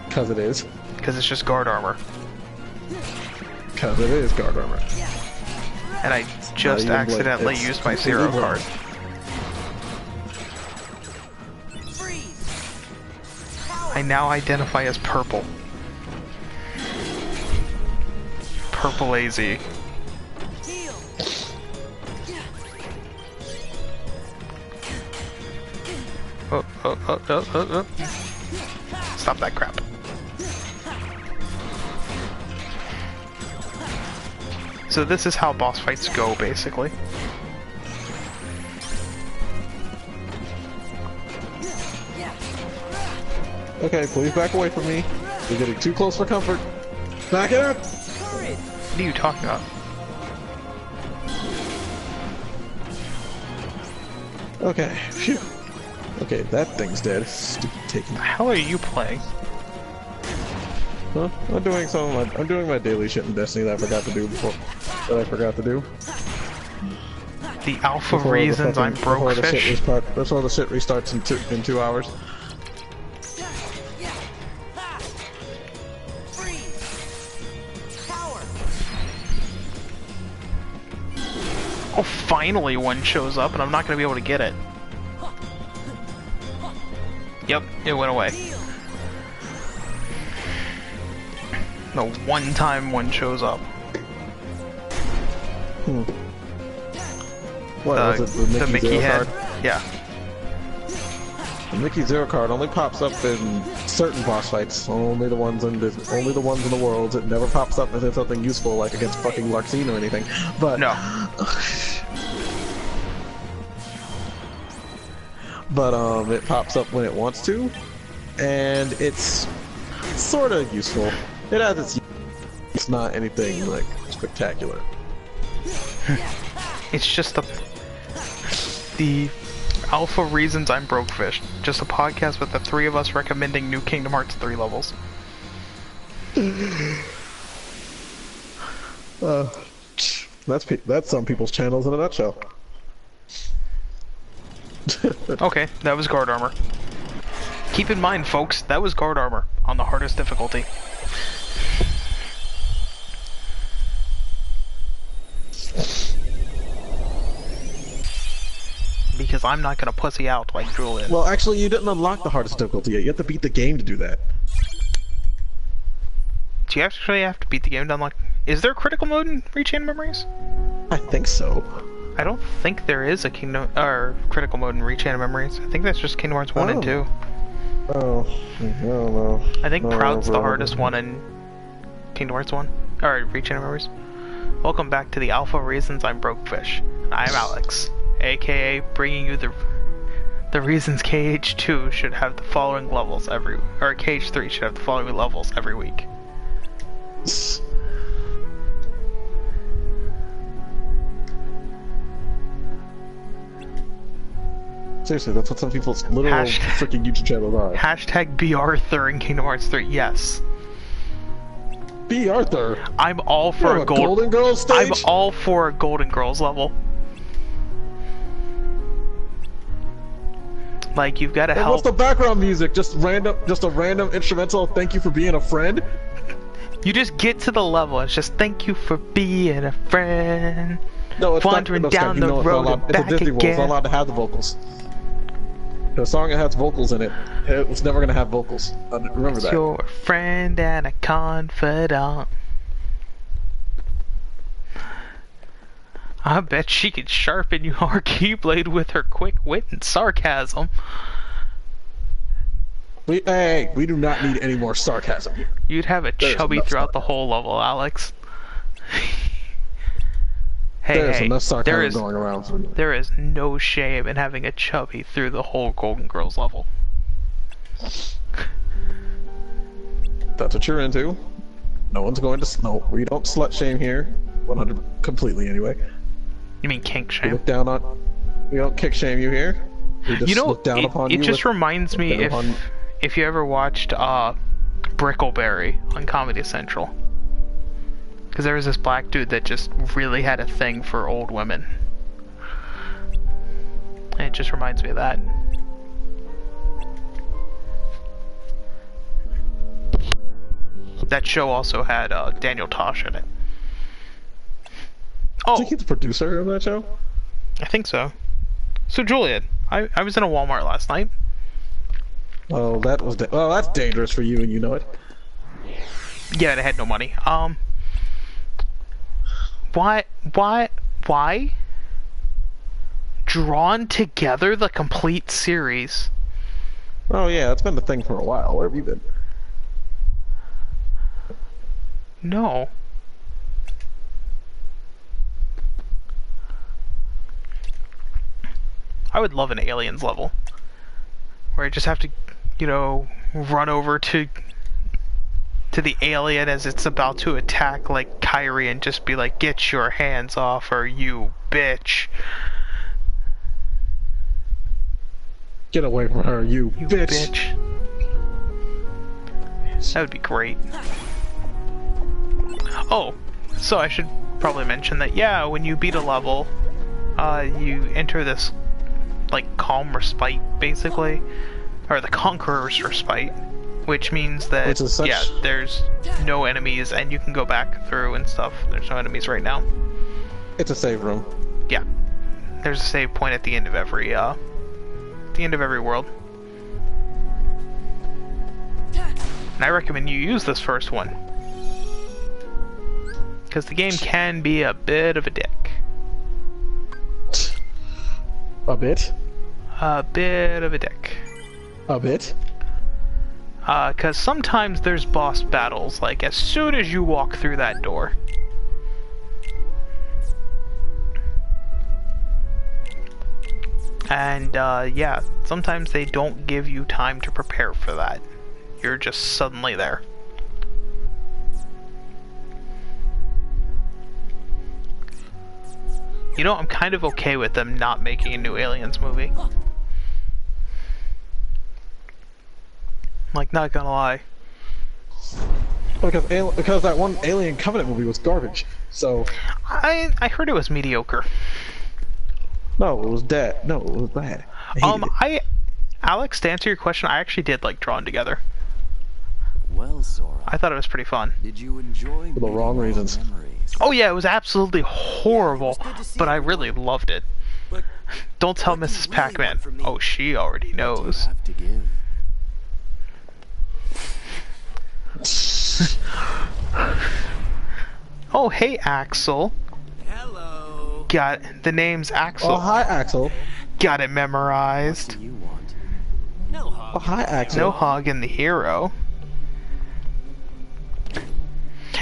Because it is. because it's just guard armor. Because it is guard armor. And I just even, like, accidentally it's used my completely zero wrong. card. Freeze! Power! I now identify as purple. Purple AZ. Heal! Oh. Stop that crap. So this is how boss fights go, basically. Okay, please back away from me. You're getting too close for comfort. Back it up! Courage! What are you talking about? Okay, phew. Okay, that thing's dead. Stupid taking. The hell are you playing? Huh? I'm doing my daily shit in Destiny that I forgot to do before. The alpha Before the reasons I'm fucking- before broke the shit fish. before the shit restarts in 2 hours. Freeze! Power! Oh, finally one shows up and I'm not gonna be able to get it. Yep, it went away. Heal! No, one time one shows up. What was it? The Mickey Zero head. card? Yeah. The Mickey Zero card only pops up in certain boss fights. Only the ones in the world. It never pops up as something useful like against fucking Larxene or anything. But No. but it pops up when it wants to, and it's sort of useful. It has its use. It's not anything like spectacular. It's just the alpha reasons I'm broke fish. Just a podcast with the three of us recommending new Kingdom Hearts 3 levels. That's some people's channels in a nutshell. Okay, that was guard armor. Keep in mind, folks, that was guard armor on the hardest difficulty. Because I'm not gonna pussy out like Julian. Well, actually, you didn't unlock the hardest difficulty yet. You have to beat the game to do that. Do you actually have to beat the game to unlock? Is there a critical mode in Rechain Memories? I think so. I don't think there is a critical mode in Rechain Memories. I think that's just Kingdom Hearts 1 and 2. Oh, I don't know. I think No, Proud's the bro. hardest one in Kingdom Hearts 1. Or Reaching Memories. Welcome back to the Alpha Reasons I'm Broke Fish. I'm Alex, aka bringing you the reasons KH2 should have the following levels every, or KH3 should have the following levels every week. Seriously, that's what some people's literal freaking YouTube channels are. Hashtag B. Arthur in Kingdom Hearts 3, yes. B. Arthur. I'm all for a Golden Girls stage? I'm all for a Golden Girls level. Like, you've got to help. What's the background music? Just a random instrumental. Thank you for being a friend. You just get to the level. It's just thank you for being a friend. No, it's wandering not, down the road and it's back a Disney World. It's again. not allowed to have the vocals. The song that has vocals in it, it was never gonna have vocals. Remember that. You're a friend and a confidant. I bet she could sharpen your keyblade with her quick wit and sarcasm. We do not need any more sarcasm here. You'd have a There's chubby enough throughout the sarcasm. whole level, Alex. There's hey, enough sarcasm there is going around for you. there is no shame in having a chubby through the whole Golden Girls level. That's what you're into. No one's going to. No, we don't slut shame here. 100 completely anyway. You mean kink We shame? look down on. We don't kick shame you here. We just You know, look down upon it you. just reminds me if you ever watched Brickleberry on Comedy Central. Because there was this black dude that just really had a thing for old women. And it just reminds me of that. That show also had Daniel Tosh in it. I Oh, think he's the producer of that show. I think so. So Julian, I was in a Walmart last night. Oh, that was. Oh, that's dangerous for you, and you know it. Yeah, and I had no money. Why? Drawn Together, the complete series. Oh yeah, that's been the thing for a while. Where have you been? No. I would love an Aliens level. Where I just have to, you know, run over to the alien as it's about to attack, like Kyrie, and just be like, "Get your hands off her, you bitch." Get away from her, you You bitch. That would be great. Oh, so I should probably mention that, yeah, when you beat a level, you enter this, like, calm respite, basically. Or the Conqueror's respite. Which means that, Which is such- yeah, there's no enemies, and you can go back through and stuff. There's no enemies right now. It's a save room. Yeah. There's a save point at the end of every world. And I recommend you use this first one. Because the game can be a bit of a dick. A bit. A bit of a dick. A bit. Because sometimes there's boss battles, like, as soon as you walk through that door. And, yeah, sometimes they don't give you time to prepare for that. You're just suddenly there. You know, I'm kind of okay with them not making a new Aliens movie. Like, not gonna lie. Because that one Alien Covenant movie was garbage. So I heard it was mediocre. no, it was dead. No, it was bad. I hated it. Alex, to answer your question, I actually did like Drawn Together. Well, Sora, I thought it was pretty fun. did you enjoy For the wrong meeting our reasons. memories? Oh yeah, it was absolutely horrible, good to see but I you. really loved it. But Don't tell what do you Mrs. really Pac-Man. want from me? Oh, she already What do you knows. have to give? Oh, hey, Axel. hello. Got the name's Axel. Oh hi, Axel. Got it What memorized. do you want? No hug. Oh, hi, Axel. No hog in the hero.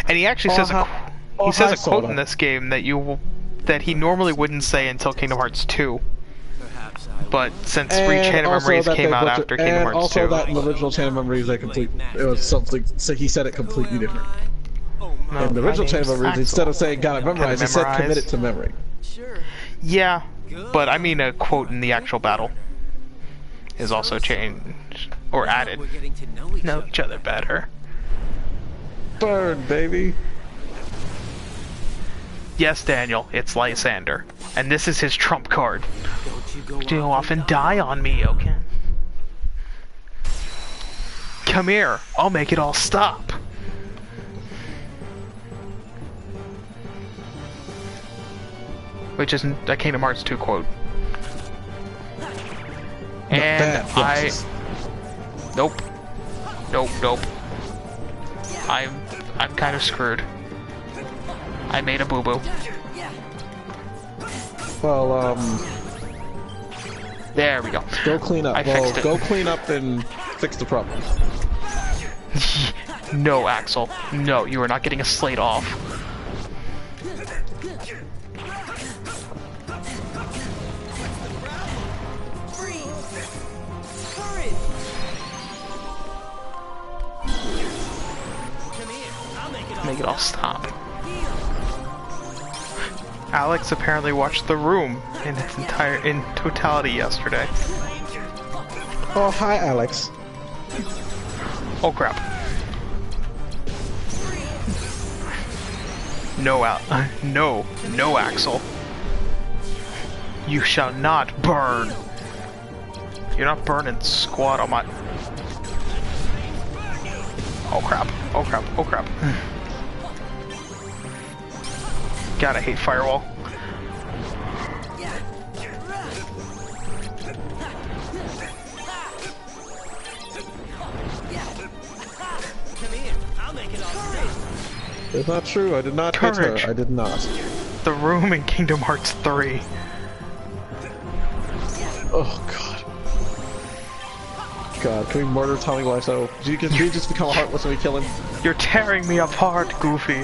And he actually Oh, says hi- he says hi, a quote Soda. in this game that he normally wouldn't say until Kingdom Hearts 2. Perhaps I But since And Reach Chain of also Memories that came they out butchered- after Kingdom and Hearts also 2. that in the original Chain of Memories, it was something. So he said it completely different. Oh my. In the original my Chain of name's Memories, Axel. instead of saying "gotta memorize," he said memorize. "commit it to memory." Sure. Yeah, but I mean a quote in the actual battle is also changed or added. We're getting to Know each other better. Burn, baby. Yes, Daniel, it's Lysander. And this is his trump card. Don't you Go off and die on me, okay? Come here, I'll make it all stop. Which isn't a Kingdom Hearts 2 quote. And bad I... flashes. Nope. Nope. I'm kind of screwed. I made a boo-boo. Well, There we go. go clean up. I fixed it. Go clean up and fix the problem. No, Axel. No, you are not getting a slate off. Make it all stop. Alex apparently watched The Room in its in totality yesterday. Oh, hi, Alex. Oh crap. No, no, Axel. You shall not burn. You're not burning squat on my... Oh crap, oh crap, oh crap. God, I hate Firewall. It's not true. I did not hit Courage. her. I did not. The Room in Kingdom Hearts 3. Oh god. God, can we murder Tommy Wiseau? Can we just become heartless when we kill him? You're tearing me apart, Goofy.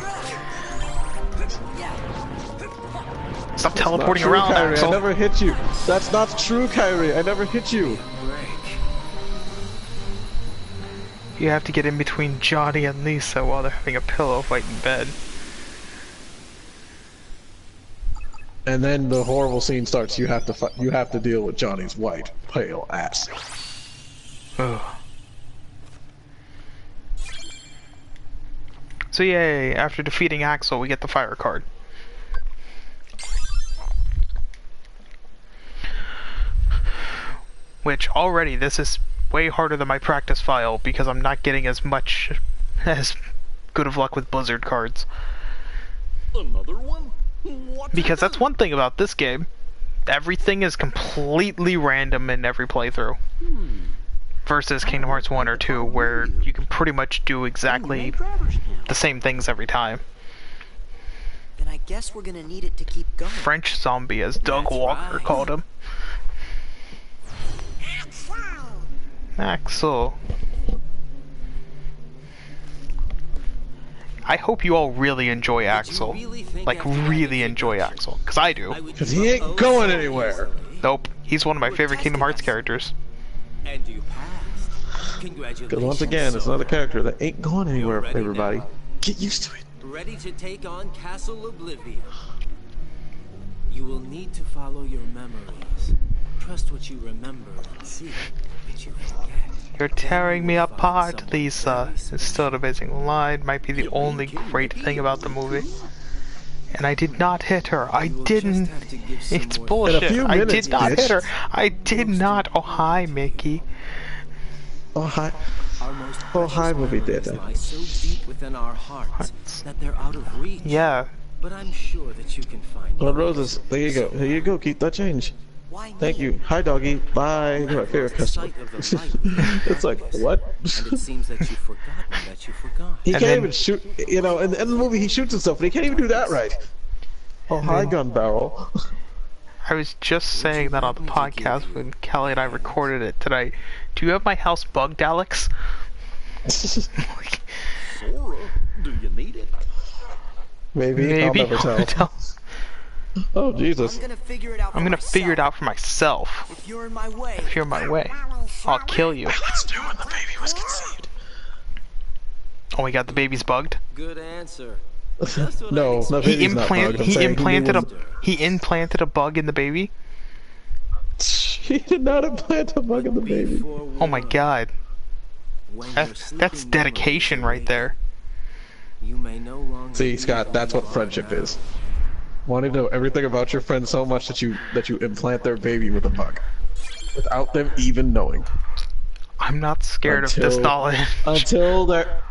Stop teleporting Not true, around, Kyrie. Axel. I never hit you. That's not true, Kyrie. I never hit you. You have to get in between Johnny and Lisa while they're having a pillow fight in bed. And then the horrible scene starts. You have to deal with Johnny's white, pale ass. Ugh. So yay, after defeating Axel, we get the fire card. Which already, this is way harder than my practice file because I'm not getting as good of luck with Blizzard cards. Another one? What? Because that's one thing about this game. Everything is completely random in every playthrough. Versus Kingdom Hearts 1 or 2, where you can pretty much do exactly the same things every time. Then I guess we're gonna need it to keep going. French zombie, as Doug Walker called him. Axel. I hope you all really enjoy Axel. Like, really enjoy Axel. Because I do. Because he ain't going anywhere. Nope. He's one of my favorite Kingdom Hearts characters. And you passed. Congratulations. Because once again, it's another character that ain't going anywhere, You're ready everybody. now. Get used to it. Ready to take on Castle Oblivion. You will need to follow your memories. Trust what you remember and see what you forget. You're tearing me apart, Lisa. It's still an amazing line. Might be the only great thing about the movie. And I did not hit her. I didn't. It's bullshit. In a few I minutes, did not bitch. hit her. I did not. Oh, hi, Mickey. Oh, hi. Our most Oh, hi, precious movie memories theater. lie so deep within our hearts that they're out of reach. Yeah. But I'm sure that you can find Blood roses. There you go. Here you go. Keep that change. Why Thank me? you. Hi, doggy. Bye. You're my favorite customer. It's like, what? And it seems that you've forgotten that you forgot. He And can't then- even shoot. You know, in the movie he shoots himself, but he can't even do that right. Oh, hi, gun barrel. I was just saying that on the podcast when Kelly and I recorded it tonight. do you have my house bugged, Alex? Sora, do you need it? Maybe. I'll never tell. Oh, Jesus. I'm gonna figure it out for I'm gonna myself. figure it out for myself. If you're in my way. If you're in my way, I'll kill you. Let's do when the baby was conceived. Oh my god, the baby's bugged. Good answer. No, the baby's not bugged. I'm saying He implanted a bug in the baby. He did not implant a bug in the baby. Oh my god. That's dedication right there. You may no longer See, Scott, that's what friendship is. Wanting to know everything about your friend so much that you implant their baby with a bug, without them even knowing. I'm not scared of this knowledge. Until they're.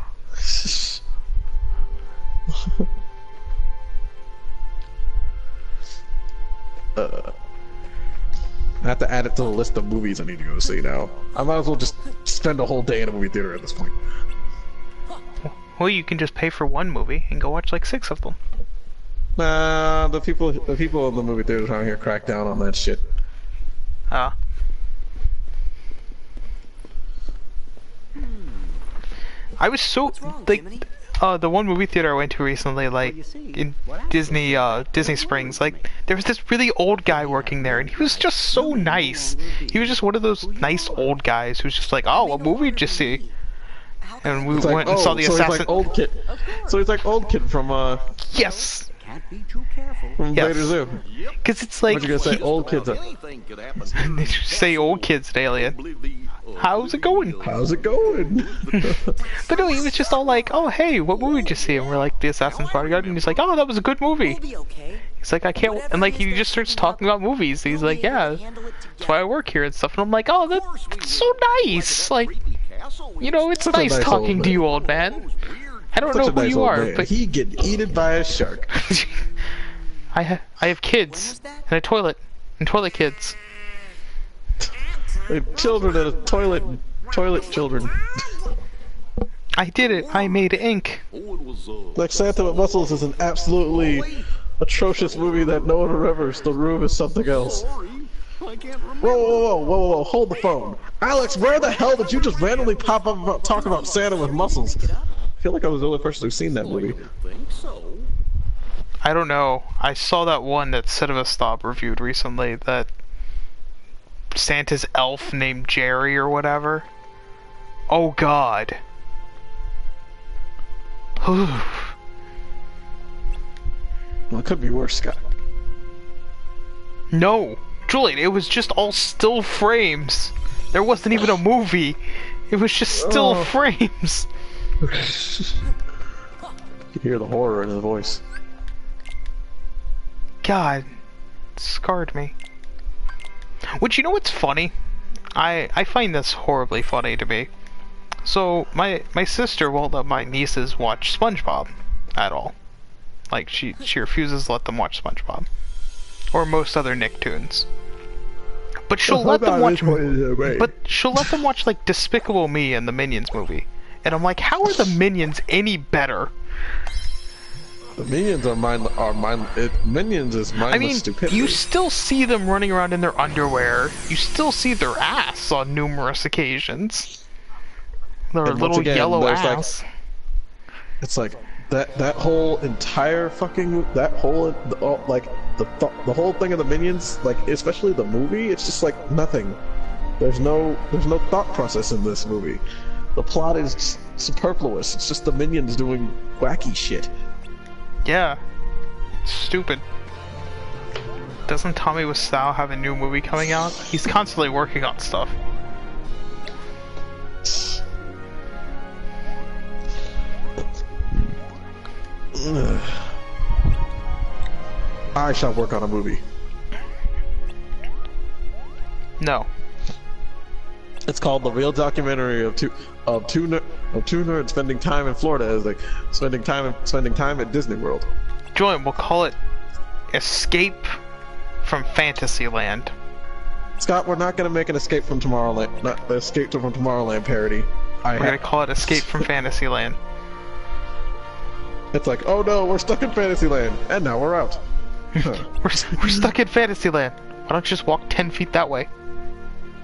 I have to add it to the list of movies I need to go see now. I might as well just spend a whole day in a movie theater at this point. Well, you can just pay for one movie and go watch like 6 of them. Nah, the people in the movie theaters around here crack down on that shit. I was so like the one movie theater I went to recently, like in Disney Springs, like there was this really old guy working there, and he was just so nice. He was just one of those nice old guys who's just like, "Oh, what movie did you see?" And we went and saw the Assassin. He's like old kid. So he's like old kid from Yes. Can't be too careful. from Yes. Vader Zoo. Because it's like What you gonna say? Old kids. Anything could happen. they say old kids at Alien. How's it going? How's it going? But no, he was just all like, "Oh, hey, what movie did you see?" And we're like, "The Assassin's Bodyguard," and he's like, "Oh, that was a good movie." We'll be okay. He's like, "I can't," and like he just starts talking about movies. He's like, "Yeah, that's why I work here and stuff." And I'm like, "Oh, that's so nice." Like, you know, it's Such a nice nice talking old to man. you, old man. I don't Such know a who nice you old are, man. but He get eaten by a shark. I have kids and a toilet and toilet kids. Children in a toilet children. I did it. I made ink. Like Santa with Muscles is an absolutely atrocious movie that no one remembers. The Room is something else. Whoa, hold the phone. Alex, where the hell did you just randomly pop up about talking about Santa with muscles? I feel like I was the only person who's seen that movie. I don't know. I saw that one that Cinema Stop reviewed recently, that Santa's elf named Jerry or whatever. Oh god. Well, it could be worse, Scott. No, Julian, it was just all still frames. There wasn't even a movie. It was just still frames. You can hear the horror in his voice. God, it scarred me. Which, you know what's funny? I find this horribly funny to me. So, my sister won't let my nieces watch SpongeBob at all. Like, she refuses to let them watch SpongeBob. Or most other Nicktoons. But she'll let them watch... But she'll let them watch, like, Despicable Me and the Minions movie. And I'm like, how are the Minions any better? The Minions are Minions is mindless stupidity. You still see them running around in their underwear. You still see their ass on numerous occasions. Their And little once again, yellow there's, ass. It's like that whole entire fucking the whole thing of the Minions, like especially the movie, it's just like nothing. There's no thought process in this movie. The plot is superfluous. It's just the Minions doing wacky shit. Yeah. Stupid. Doesn't Tommy Wiseau have a new movie coming out? He's constantly working on stuff. I shall work on a movie. No. It's called The Real Documentary of two nerds spending time in Florida, as like spending time at Disney World. Julian, we'll call it Escape from Fantasyland. Scott, we're not gonna make an Escape from Tomorrowland, not the Escape from Tomorrowland parody. We're gonna call it Escape from Fantasyland. It's like, oh no, we're stuck in Fantasyland, and now we're out. We're stuck in Fantasyland. Why don't you just walk 10 feet that way?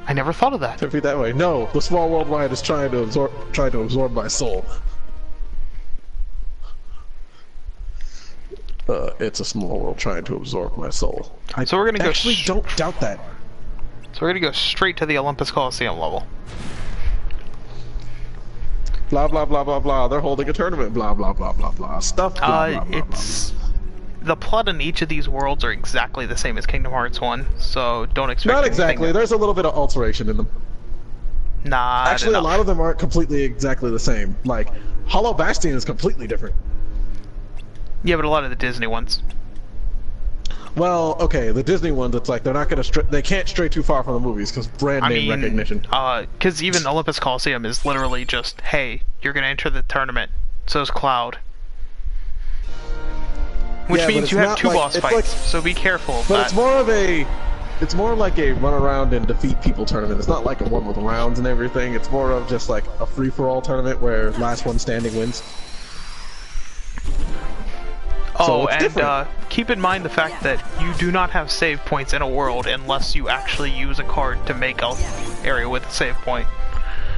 I never thought of that. Could be that way. No, the small world ride is trying to absorb my soul. It's a small world trying to absorb my soul. So we're gonna actually don't doubt that. So we're gonna go straight to the Olympus Coliseum level. Blah blah blah blah blah. They're holding a tournament. Blah blah blah blah blah. Stuff. Blah, blah, blah, it's the plot in each of these worlds are exactly the same as Kingdom Hearts 1, so don't expect. Not exactly. There's a little bit of alteration in them. Nah. Actually, a lot of them aren't completely exactly the same. Like Hollow Bastion is completely different. Yeah, but a lot of the Disney ones. Well, okay, the Disney ones, it's like they're not gonna they can't stray too far from the movies because brand name recognition. Because even Olympus Coliseum is literally just, hey, you're gonna enter the tournament. So's Cloud. Which means you have two boss fights, so be careful. But it's more of a, it's more like a run around and defeat people tournament. It's not like a one with rounds and everything. It's more of just like a free for all tournament where last one standing wins. Oh, and keep in mind the fact that you do not have save points in a world unless you actually use a card to make an area with a save point.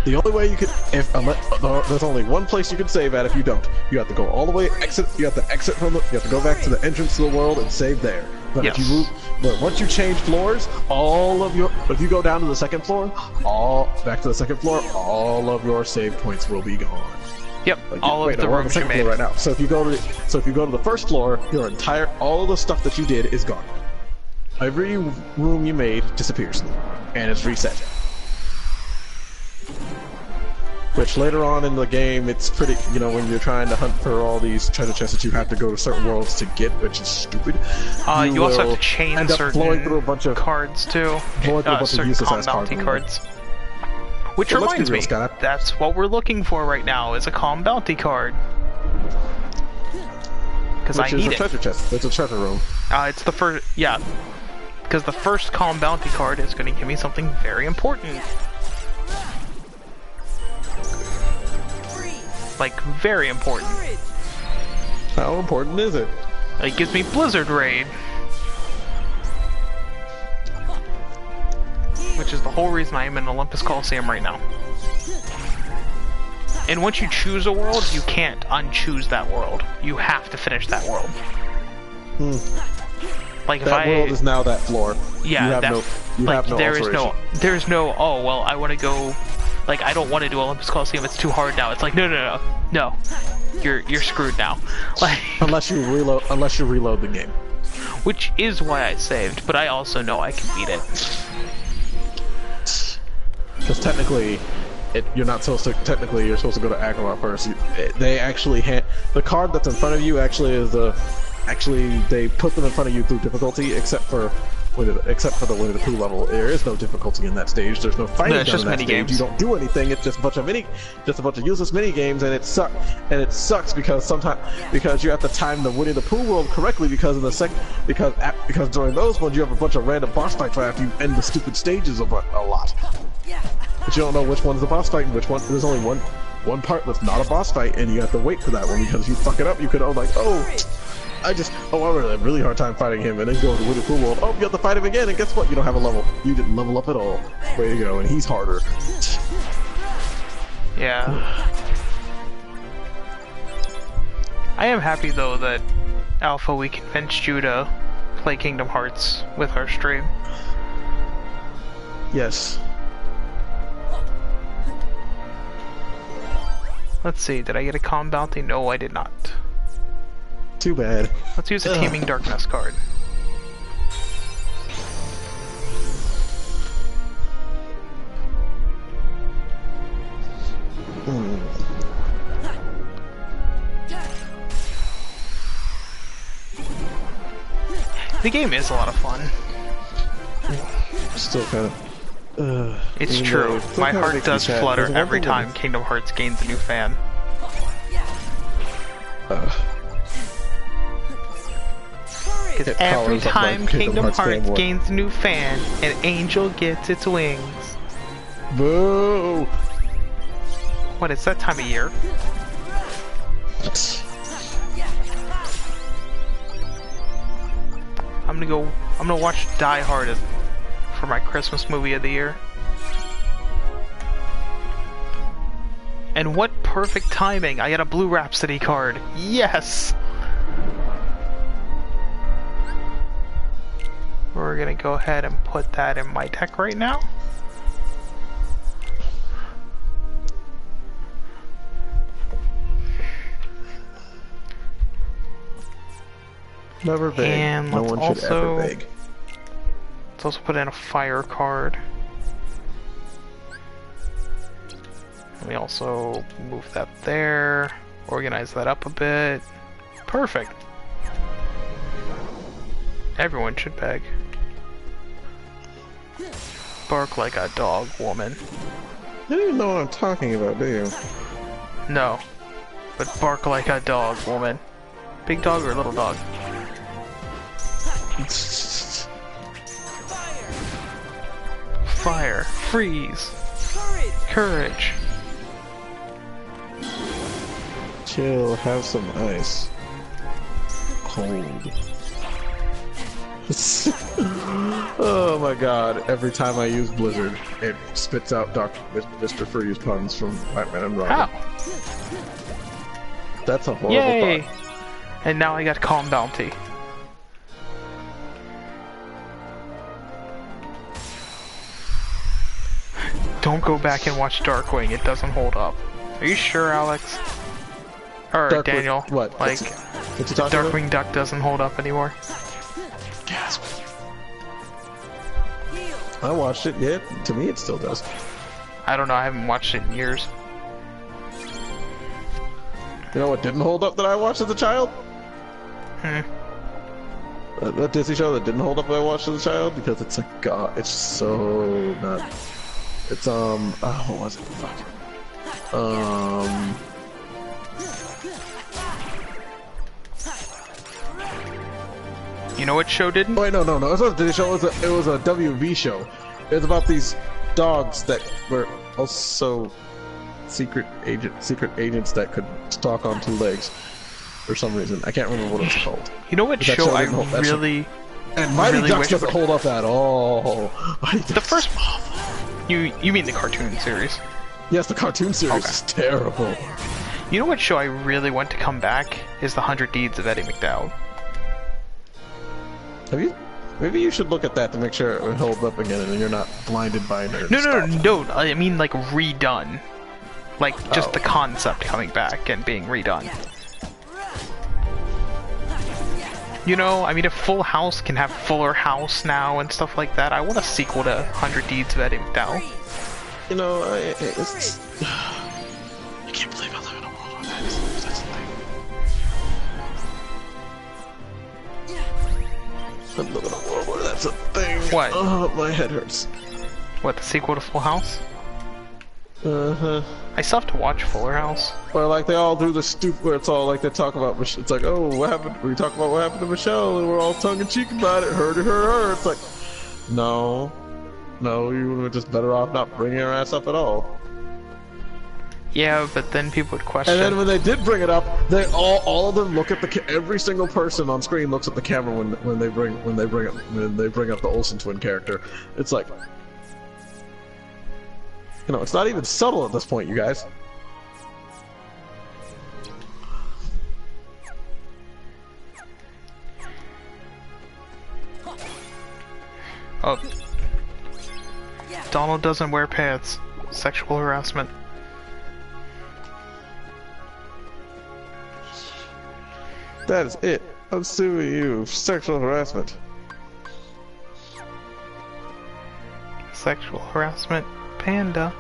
The only way you could, there's only one place you can save at if you don't. You have to go all the way, you have to exit from you have to go back to the entrance to the world and save there. But yes. if you move, but once you change floors, if you go down to the second floor, back to the second floor, all of your save points will be gone. Yep, all of the rooms you made. Right now. So if you go to the first floor, all of the stuff that you did is gone. Every room you made disappears, and it's reset. Which later on in the game, it's pretty, when you're trying to hunt for all these treasure chests that you have to go to certain worlds to get, which is stupid. You also have to chain certain through a bunch of cards too. Certain calm bounty cards. Which reminds me, that's what we're looking for right now, is a calm bounty card. Because I need it. It's a treasure chest. It's a treasure room. It's the first, yeah. Because the first calm bounty card is going to give me something very important. Like, very important. How important is it? It gives me Blizzard Raid. Which is the whole reason I am in Olympus Coliseum right now. And once you choose a world, you can't unchoose that world. You have to finish that world. Like that world is now that floor. Yeah, you have no there's no, oh, well, I want to go, like, I don't want to do Olympus Coliseum, it's too hard now. It's like, no. You're screwed now. Like, unless you reload the game. Which is why I saved, but I also know I can beat it. Because technically, you're supposed to go to Agartha first. They actually the card that's in front of you actually they put them in front of you through difficulty, except for the Winnie the Pooh level. There is no difficulty in that stage. There's no fighting done in that stage. You don't do anything. It's just a bunch of useless mini games, and it sucks because you have to time the Winnie the Pooh world correctly because during those ones you have a bunch of random boss fights right after you end the stupid stages a lot. But you don't know which one's the boss fight and which one. There's only one part that's not a boss fight, and you have to wait for that one because if you fuck it up, you could I had a really hard time fighting him, and then go to Winnie the Pooh world. Oh, you have to fight him again, and guess what? You don't have a level. You didn't level up at all. Way to go, and he's harder. Yeah. I am happy though that Alpha, we convinced you to play Kingdom Hearts with our stream. Yes. Let's see, did I get a calm bounty? No, I did not. Too bad. Let's use a Teeming Darkness card. The game is a lot of fun. Still kind of. It's true. My heart does flutter every time Kingdom Hearts gains a new fan. Because every time Kingdom Hearts gains a new fan, an angel gets its wings. Boo! What, it's that time of year? I'm gonna watch Die Hard for my Christmas movie of the year. And what perfect timing! I got a Blue Rhapsody card. Yes! We're gonna go ahead and put that in my deck right now. Never beg. And No let's one should ever beg. Let's also put in a fire card. Let me also move that there, organize that up a bit. Perfect. Everyone should beg. Bark like a dog, woman. You don't even know what I'm talking about, do you? No. But bark like a dog, woman. Big dog or little dog? Fire. Freeze. Courage. Chill, have some ice. Cold. Oh my god, every time I use Blizzard, it spits out Mr. Freeze puns from Batman and Robin. How? That's a horrible Yay! thought. And now I got Calm Bounty. Don't go back and watch Darkwing, it doesn't hold up. Are you sure, Alex? Or Darkwing, Daniel? what? Like, What's he talking Darkwing Duck doesn't hold up anymore? Gasp. I watched it, yeah, to me it still does. I don't know, I haven't watched it in years. You know what didn't hold up that I watched as a child? That Disney show that didn't hold up that I watched as a child? Because it's like, god, it's so not... It's, oh, what was it? Fuck. You know what show didn't? Wait, no, it wasn't a Disney show, it was a WV show. It was about these dogs that were also secret agents that could talk on two legs for some reason. I can't remember what it was called. You know what show I really... And Mighty really Ducks wish doesn't hold up at all. The first... You mean the cartoon series? Yes, the cartoon series is terrible. You know what show I really want to come back? Is The 100 Deeds of Eddie McDowell. Have you? Maybe you should look at that to make sure it holds up again and you're not blinded by nerd. No, I mean like redone. Like just the concept coming back and being redone. You know, I mean if Full House can have Fuller House now and stuff like that, I want a sequel to 100 Deeds of Eddie McDowell. You know, I can't believe I live in a world where that's the thing. I live in a world where that's a thing. What? Oh, my head hurts. What, the sequel to Full House? Uh-huh. I still have to watch Fuller House. Or like they all do the where it's all like they talk about, it's like, oh, what happened, we talk about what happened to Michelle and we're all tongue-in-cheek about it, her. It's like, no, you were just better off not bringing her ass up at all. Yeah, but then people would question. And then when they did bring it up, they all of them look at every single person on screen looks at the camera when they bring up the Olsen twin character. It's like, you know, it's not even subtle at this point, you guys. Oh. Donald doesn't wear pants. Sexual harassment. That is it. I'm suing you for sexual harassment. Sexual harassment. Panda.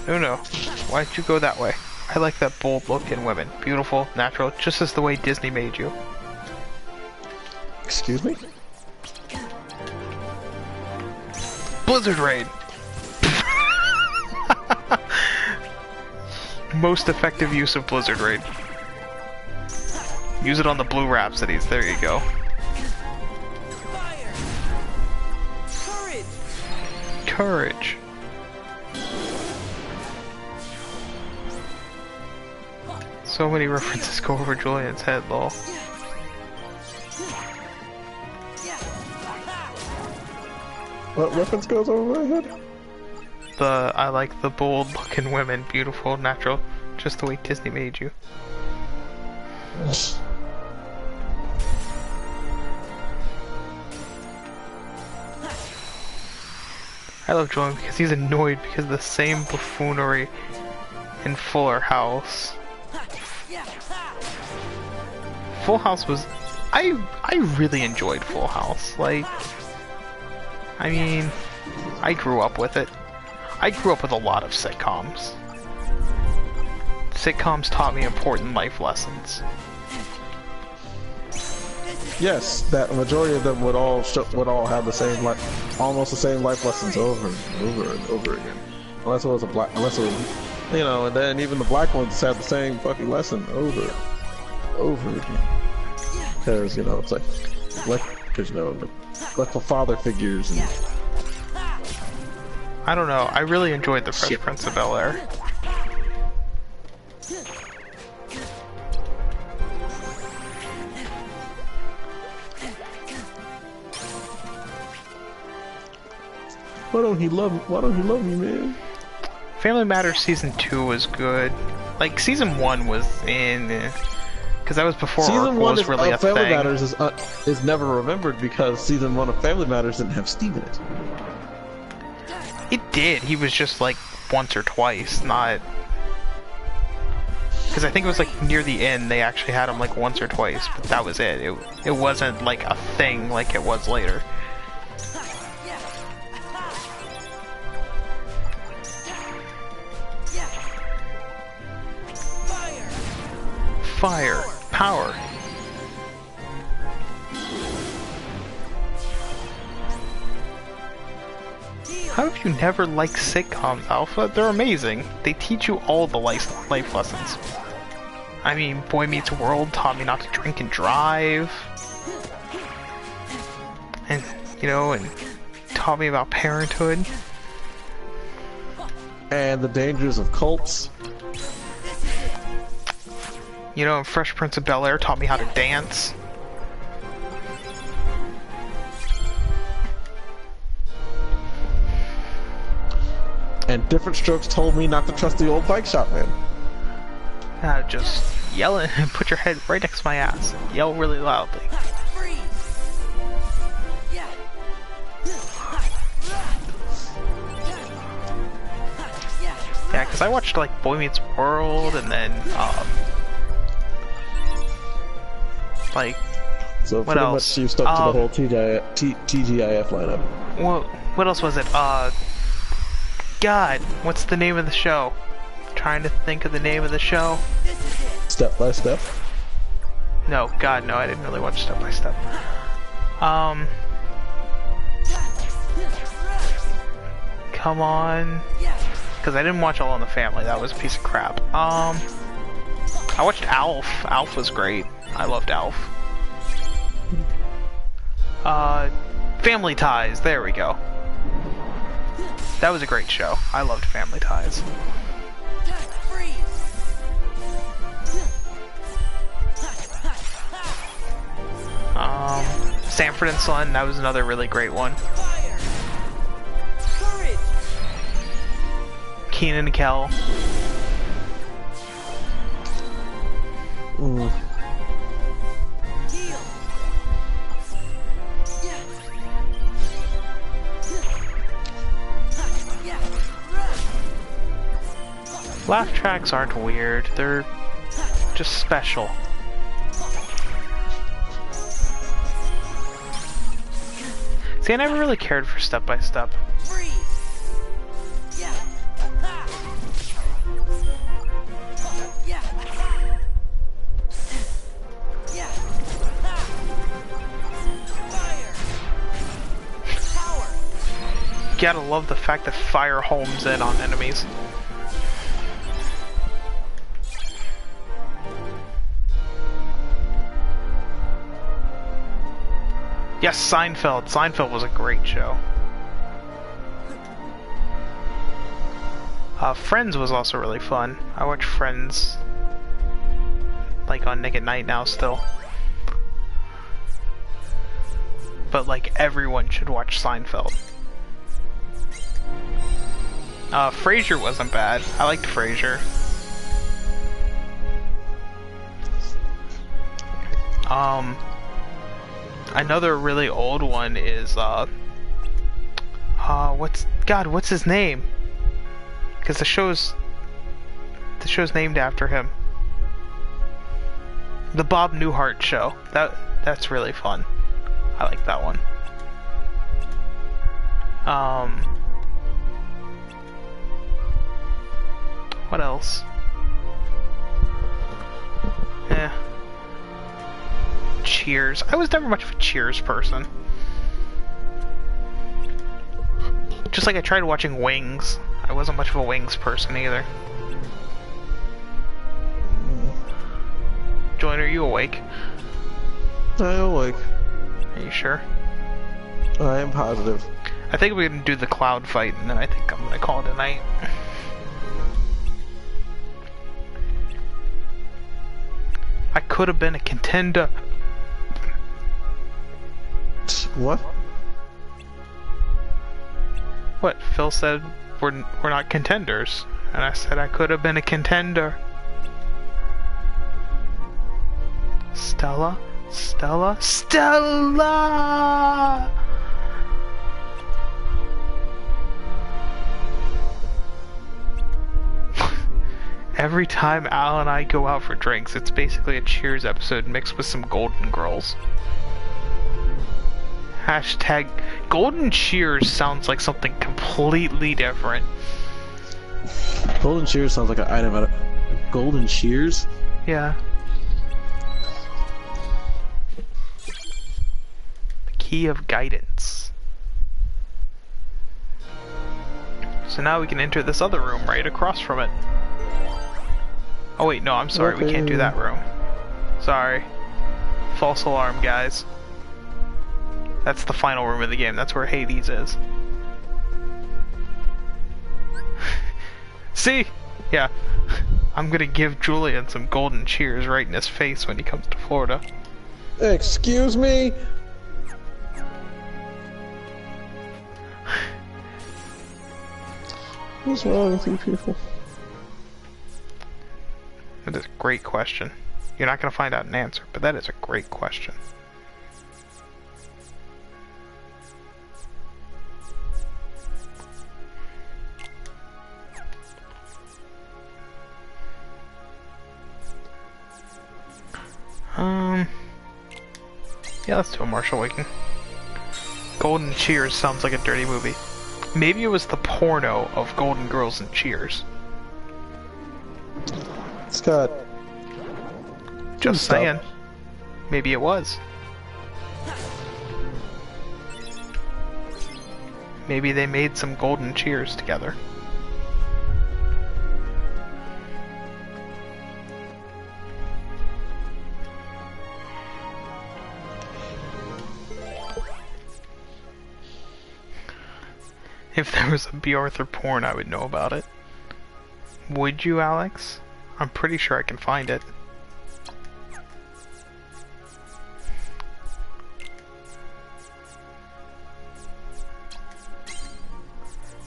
Oh no. Why'd you go that way? I like that bold look in women. Beautiful, natural, just as the way Disney made you. Excuse me? Blizzard Raid! Most effective use of Blizzard Raid. Use it on the Blue Rhapsodies, there you go. Fire! Courage! Courage. So many references go over Julian's head, lol. What reference goes over my head? I like the bold looking women, beautiful, natural, just the way Disney made you. I love Julian because he's annoyed because of the same buffoonery in Fuller House. Full House was... I really enjoyed Full House. Like, I mean, I grew up with it. I grew up with a lot of sitcoms. Sitcoms taught me important life lessons. Yes, that majority of them would all have the same almost the same life lessons over and over and over again. Unless it was you know, and then even the black ones had the same fucking lesson over again. Because, you know, it's because, you know, like for father figures and... I don't know, I really enjoyed The Fresh Prince of Bel-Air. Why don't he love me, man? Family Matters Season 2 was good. Like, Season 1 was in... Because that was before Season 1 was really a Family thing. Matters is never remembered because Season 1 of Family Matters didn't have Steve in it. It did, he was just like once or twice, not... Because I think it was like near the end they actually had him like once or twice, but that was it. It wasn't like a thing like it was later. Fire, power. How have you never liked sitcoms, Alpha? They're amazing. They teach you all the life lessons. I mean, Boy Meets World taught me not to drink and drive. And, you know, and taught me about parenthood. And the dangers of cults. You know, Fresh Prince of Bel-Air taught me how to dance. And Different Strokes told me not to trust the old bike shop man. Just yell and put your head right next to my ass. Yell really loudly. Yeah, because I watched like Boy Meets World and then like, so what pretty else? much you stuck to the whole TGIF lineup. What else was it? God, what's the name of the show? Trying to think of the name of the show. Step by Step? No, God, no, I didn't really watch Step by Step. Come on. Because I didn't watch All in the Family, that was a piece of crap. I watched Alf. Alf was great. I loved Alf. Family Ties, there we go. That was a great show. I loved Family Ties. Sanford and Son, that was another really great one. Kenan and Kel. Laugh tracks aren't weird, they're just special. See, I never really cared for Step by Step. You gotta love the fact that fire homes in on enemies. Yes, Seinfeld. Seinfeld was a great show. Friends was also really fun. I watch Friends like on Nick at Night now still. But like everyone should watch Seinfeld. Frasier wasn't bad. I liked Frasier. Another really old one is, what's his name? Because the show's named after him. The Bob Newhart Show. That's really fun. I like that one. What else? Cheers. I was never much of a Cheers person. Just like I tried watching Wings. I wasn't much of a Wings person either. Join, are you awake? I am awake. Are you sure? I am positive. I think we're gonna do the cloud fight, and then I think I'm gonna call it a night. I could have been a contender. What? What? Phil said we're not contenders, and I said I could have been a contender. Stella? Stella? Stella! Every time Al and I go out for drinks, it's basically a Cheers episode mixed with some Golden Girls. Hashtag Golden Cheers sounds like something completely different. Golden Cheers sounds like an item at a Golden Cheers? Yeah. The key of guidance. So now we can enter this other room right across from it. Oh wait, no, I'm sorry, we can't do that room. Sorry. False alarm, guys. That's the final room of the game. That's where Hades is. See? Yeah. I'm gonna give Julian some Golden Cheers right in his face when he comes to Florida. Excuse me? What's wrong with you people? That is a great question. You're not gonna find out an answer, but that is a great question. Yeah, let's do a Marshall Waking. Golden Cheers sounds like a dirty movie. Maybe it was the porno of Golden Girls and Cheers. Scott. Just saying. Maybe it was. Maybe they made some Golden Cheers together. If there was a B. Arthur porn, I would know about it. Would you, Alex? I'm pretty sure I can find it.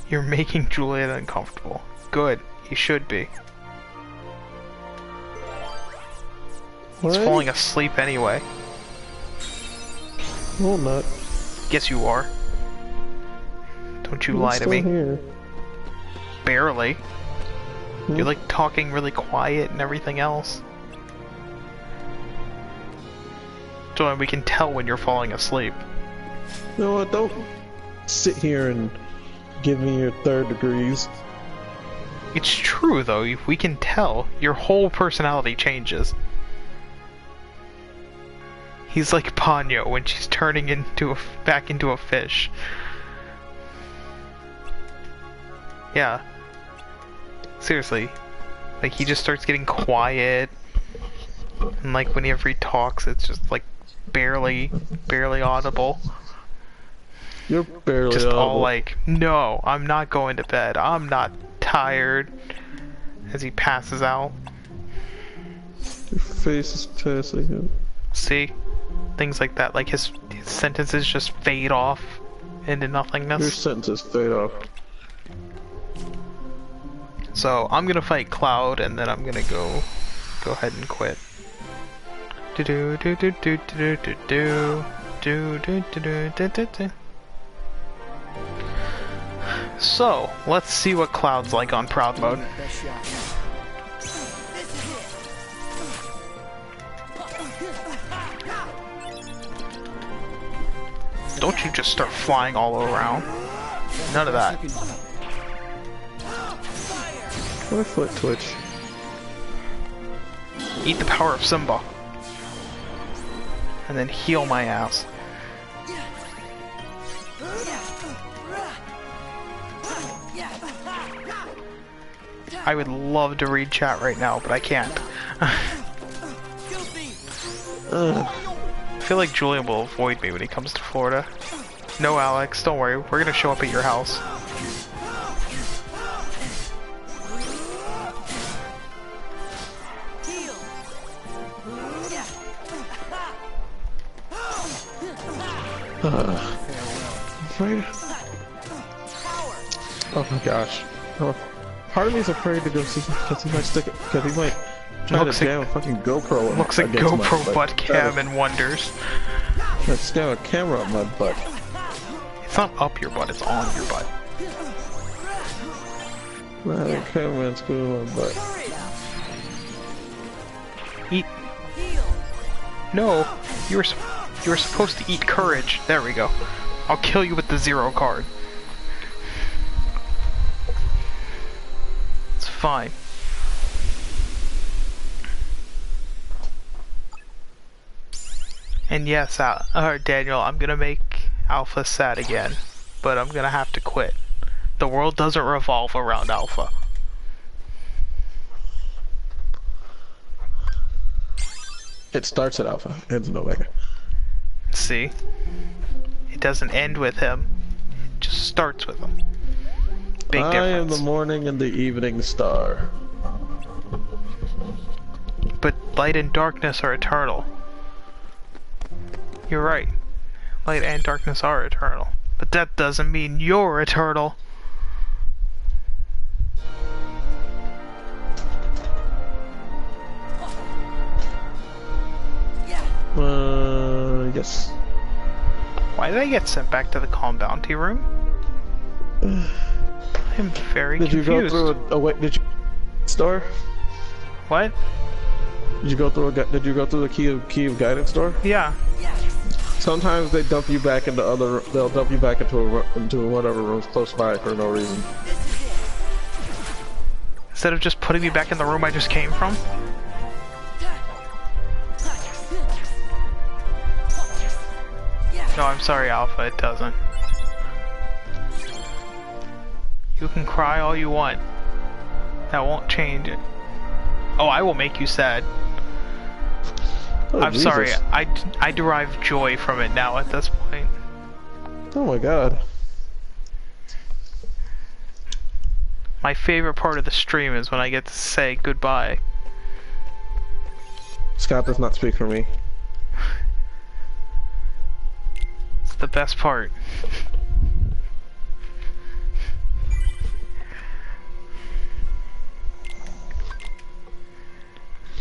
You're making Juliet uncomfortable. Good. You should be. He's falling asleep anyway. No, I'm not. Guess you are. Don't you lie to me. Here. Barely. You're like talking really quiet and everything else. So we can tell when you're falling asleep. You know what? Don't sit here and give me your third degrees. It's true though, if we can tell, your whole personality changes. He's like Ponyo when she's turning back into a fish. Yeah. Seriously. Like, he just starts getting quiet. And, like, whenever he talks, it's just, like, barely audible. You're barely just audible. All like, no, I'm not going to bed. I'm not tired. As he passes out. Your face is passing out. See? Things like that. Like, his sentences just fade off into nothingness. Your sentences fade off. So I'm gonna fight Cloud, and then I'm gonna go ahead and quit. Do do do do do do do do do do do do do do. So let's see what Cloud's like on Proud mode. Don't you just start flying all around. None of that. My foot twitch. Eat the power of Simba. And then heal my ass. I would love to read chat right now, but I can't. I feel like Julian will avoid me when he comes to Florida. No, Alex, don't worry. We're gonna show up at your house. Afraid? Oh my gosh. Oh, part of me is afraid to go see because he might stick it, because he might try to jam a fucking GoPro. Looks like GoPro butt cam and wonders. Let's jam a camera up my butt. It's not up your butt, it's on your butt. Not a camera and screw my butt. Eat. No, you were supposed to eat courage. There we go. I'll kill you with the 0 card. It's fine. And yes, Daniel, I'm gonna make Alpha sad again, but I'm gonna have to quit. The world doesn't revolve around Alpha. It starts at Alpha, ends in Omega. See? It doesn't end with him. It just starts with him. Big difference. I am the morning and the evening star. But light and darkness are eternal. You're right. Light and darkness are eternal. But that doesn't mean you're eternal. Yes. Why did I get sent back to the calm bounty room? I'm very confused. Did you go through did you store? What? Did you go through the key of guidance door? Yeah. Sometimes they dump you back into they'll dump you back into whatever room's close by for no reason. Instead of just putting me back in the room I just came from? No, I'm sorry, Alpha, it doesn't. You can cry all you want. That won't change it. Oh, I will make you sad. Oh, I'm Jesus. sorry, I derive joy from it now at this point. Oh my god. My favorite part of the stream is when I get to say goodbye. Scott does not speak for me. It's the best part.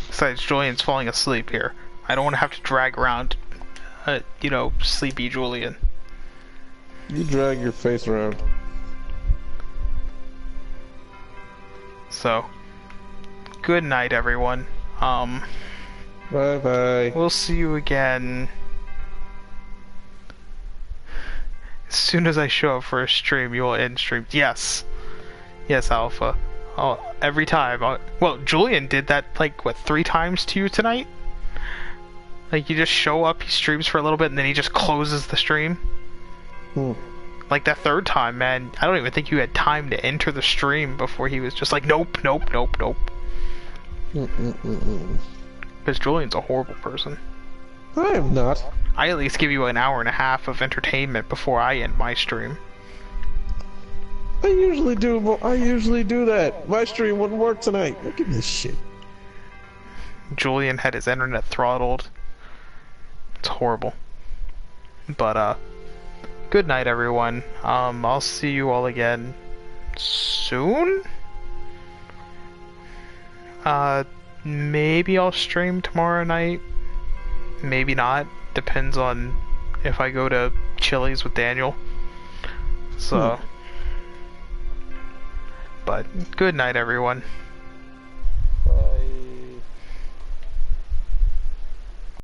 Besides, Julian's falling asleep here. I don't want to have to drag around, you know, sleepy Julian. You drag your face around. So, good night, everyone. Bye bye. We'll see you again as soon as I show up for a stream. You will end stream. Yes, yes, Alpha. Oh, every time. Well, Julian did that like what 3 times to you tonight? Like you just show up, he streams for a little bit, and then he just closes the stream. Like that 3rd time, man, I don't even think you had time to enter the stream before he was just like, nope, nope, nope, nope. Because Julian's a horrible person. I am not. I at least give you an hour and a half of entertainment before I end my stream. I usually do that. My stream wouldn't work tonight. Look at this shit. Julian had his internet throttled. It's horrible. But, good night, everyone. I'll see you all again soon? Maybe I'll stream tomorrow night. Maybe not. Depends on if I go to Chili's with Daniel. So. But good night, everyone.